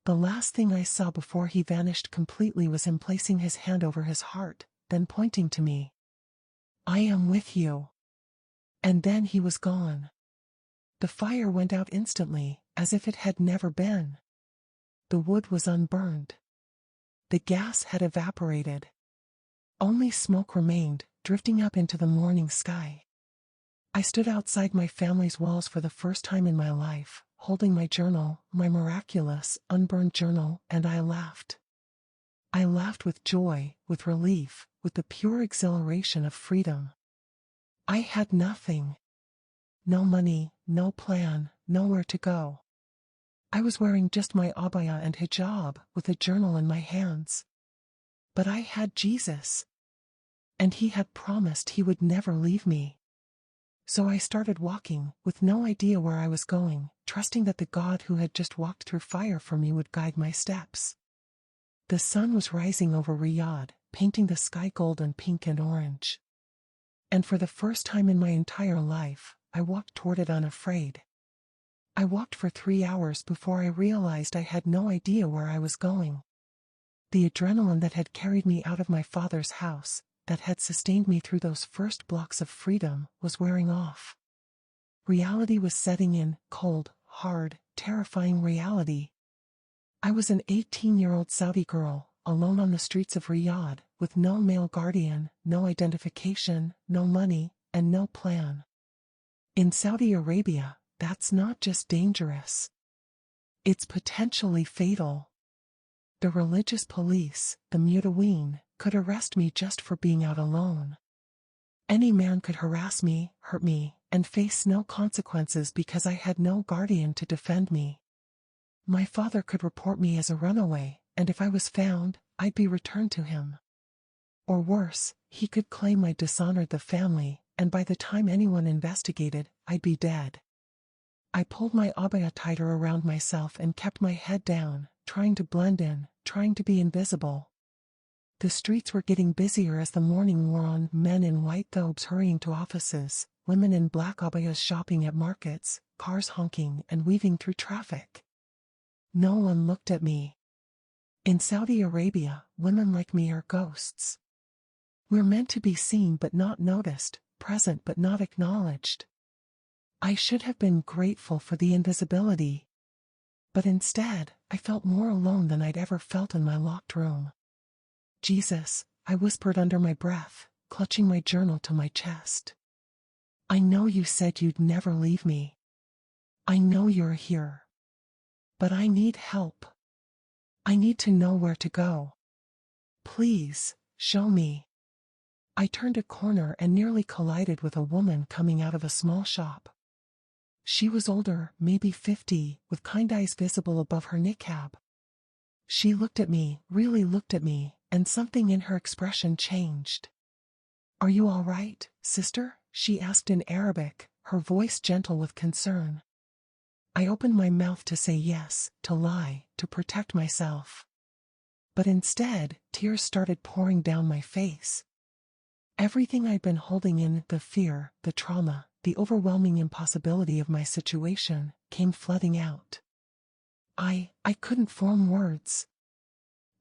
The last thing I saw before he vanished completely was him placing his hand over his heart, then pointing to me. "I am with you." And then he was gone. The fire went out instantly, as if it had never been. The wood was unburned. The gas had evaporated. Only smoke remained, drifting up into the morning sky. I stood outside my family's walls for the first time in my life, holding my journal, my miraculous, unburned journal, and I laughed. I laughed with joy, with relief, with the pure exhilaration of freedom. I had nothing. No money, no plan, nowhere to go. I was wearing just my abaya and hijab, with a journal in my hands. But I had Jesus. And he had promised he would never leave me. So I started walking, with no idea where I was going, trusting that the God who had just walked through fire for me would guide my steps. The sun was rising over Riyadh, painting the sky golden, pink and orange. And for the first time in my entire life, I walked toward it unafraid. I walked for 3 hours before I realized I had no idea where I was going. The adrenaline that had carried me out of my father's house, that had sustained me through those first blocks of freedom, was wearing off. Reality was setting in, cold, hard, terrifying reality. I was an 18-year-old Saudi girl, alone on the streets of Riyadh, with no male guardian, no identification, no money, and no plan. In Saudi Arabia, that's not just dangerous. It's potentially fatal. The religious police, the mutaween, could arrest me just for being out alone. Any man could harass me, hurt me, and face no consequences because I had no guardian to defend me. My father could report me as a runaway, and if I was found, I'd be returned to him. Or worse, he could claim I dishonored the family, and by the time anyone investigated, I'd be dead. I pulled my abaya tighter around myself and kept my head down, trying to blend in, trying to be invisible. The streets were getting busier as the morning wore on, men in white thobes hurrying to offices, women in black abayas shopping at markets, cars honking and weaving through traffic. No one looked at me. In Saudi Arabia, women like me are ghosts. We're meant to be seen but not noticed, present but not acknowledged. I should have been grateful for the invisibility. But instead, I felt more alone than I'd ever felt in my locked room. Jesus, I whispered under my breath, clutching my journal to my chest. I know you said you'd never leave me. I know you're here. But I need help. I need to know where to go. Please, show me. I turned a corner and nearly collided with a woman coming out of a small shop. She was older, maybe 50, with kind eyes visible above her niqab. She looked at me, really looked at me, and something in her expression changed. Are you all right, sister? She asked in Arabic, her voice gentle with concern. I opened my mouth to say yes, to lie, to protect myself. But instead, tears started pouring down my face. Everything I'd been holding in, the fear, the trauma, the overwhelming impossibility of my situation, came flooding out. I couldn't form words.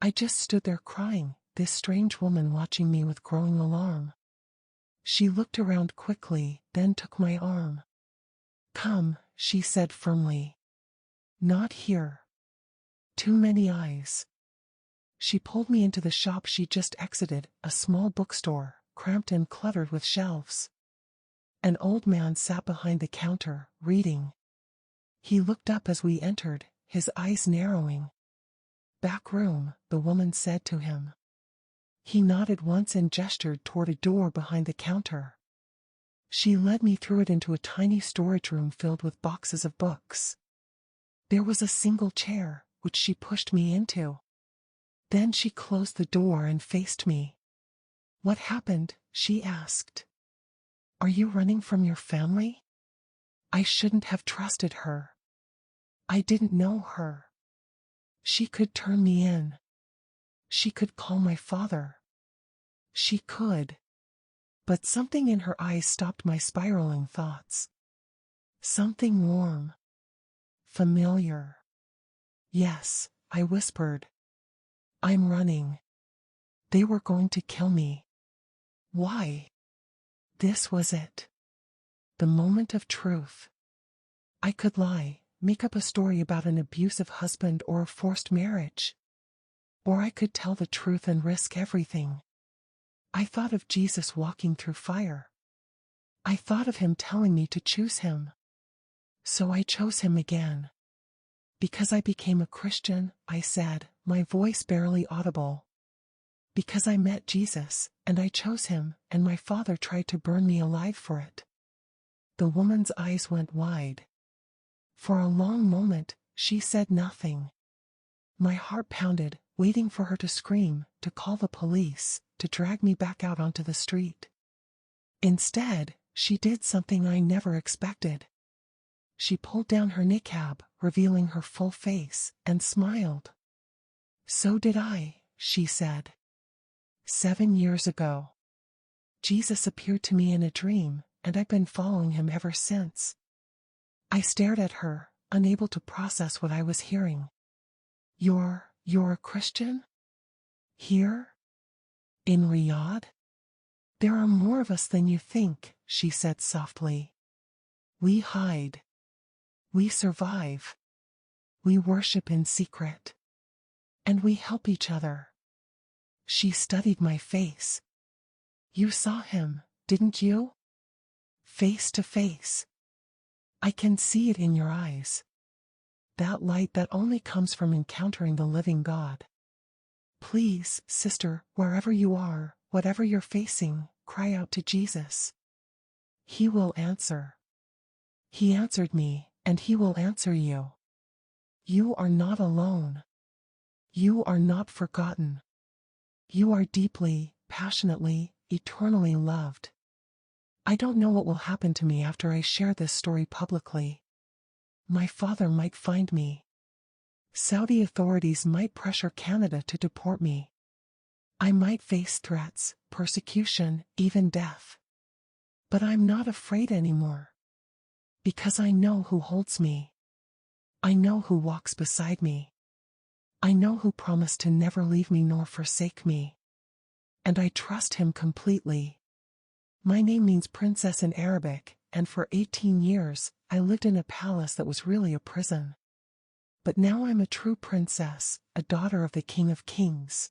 I just stood there crying, this strange woman watching me with growing alarm. She looked around quickly, then took my arm. Come, she said firmly. Not here. Too many eyes. She pulled me into the shop she just exited, a small bookstore, cramped and cluttered with shelves. An old man sat behind the counter, reading. He looked up as we entered, his eyes narrowing. Back room, the woman said to him. He nodded once and gestured toward a door behind the counter. She led me through it into a tiny storage room filled with boxes of books. There was a single chair, which she pushed me into. Then she closed the door and faced me. What happened? She asked. Are you running from your family? I shouldn't have trusted her. I didn't know her. She could turn me in. She could call my father. She could. But something in her eyes stopped my spiraling thoughts. Something warm. Familiar. Yes, I whispered. I'm running. They were going to kill me. Why? This was it. The moment of truth. I could lie, make up a story about an abusive husband or a forced marriage. Or I could tell the truth and risk everything. I thought of Jesus walking through fire. I thought of him telling me to choose him. So I chose him again. Because I became a Christian, I said, my voice barely audible. Because I met Jesus, and I chose him, and my father tried to burn me alive for it. The woman's eyes went wide. For a long moment, she said nothing. My heart pounded, waiting for her to scream, to call the police, to drag me back out onto the street. Instead, she did something I never expected. She pulled down her niqab, revealing her full face, and smiled. So did I, she said. 7 years ago. Jesus appeared to me in a dream, and I've been following him ever since. I stared at her, unable to process what I was hearing. You're a Christian? Here? In Riyadh? There are more of us than you think, she said softly. We hide. We survive. We worship in secret. And we help each other. She studied my face. You saw him, didn't you? Face to face. I can see it in your eyes. That light that only comes from encountering the living God. Please, sister, wherever you are, whatever you're facing, cry out to Jesus. He will answer. He answered me, and he will answer you. You are not alone. You are not forgotten. You are deeply, passionately, eternally loved. I don't know what will happen to me after I share this story publicly. My father might find me. Saudi authorities might pressure Canada to deport me. I might face threats, persecution, even death. But I'm not afraid anymore. Because I know who holds me. I know who walks beside me. I know who promised to never leave me nor forsake me. And I trust him completely. My name means princess in Arabic, and for 18 years, I lived in a palace that was really a prison. But now I'm a true princess, a daughter of the King of Kings.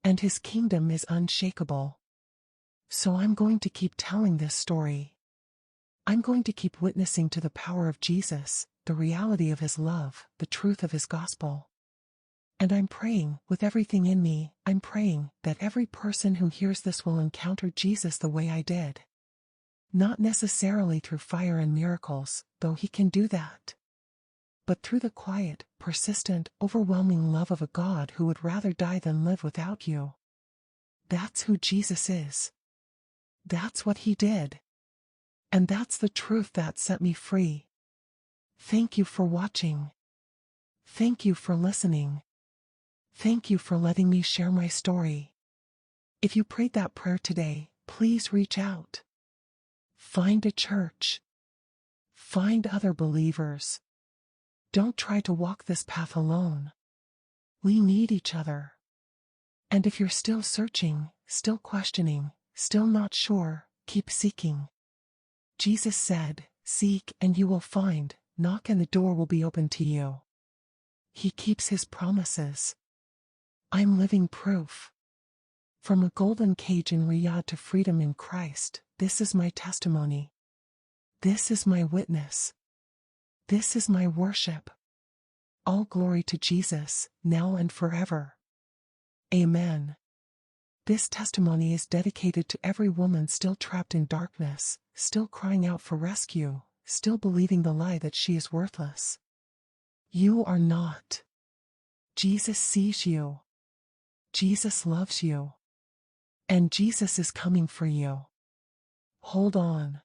And his kingdom is unshakable. So I'm going to keep telling this story. I'm going to keep witnessing to the power of Jesus, the reality of his love, the truth of his gospel. And I'm praying, with everything in me, I'm praying that every person who hears this will encounter Jesus the way I did. Not necessarily through fire and miracles, though he can do that. But through the quiet, persistent, overwhelming love of a God who would rather die than live without you. That's who Jesus is. That's what he did. And that's the truth that set me free. Thank you for watching. Thank you for listening. Thank you for letting me share my story. If you prayed that prayer today, please reach out. Find a church. Find other believers. Don't try to walk this path alone. We need each other. And if you're still searching, still questioning, still not sure, keep seeking. Jesus said, "Seek and you will find, knock and the door will be open to you." He keeps his promises. I'm living proof. From a golden cage in Riyadh to freedom in Christ, this is my testimony. This is my witness. This is my worship. All glory to Jesus, now and forever. Amen. This testimony is dedicated to every woman still trapped in darkness, still crying out for rescue, still believing the lie that she is worthless. You are not. Jesus sees you. Jesus loves you. And Jesus is coming for you. Hold on.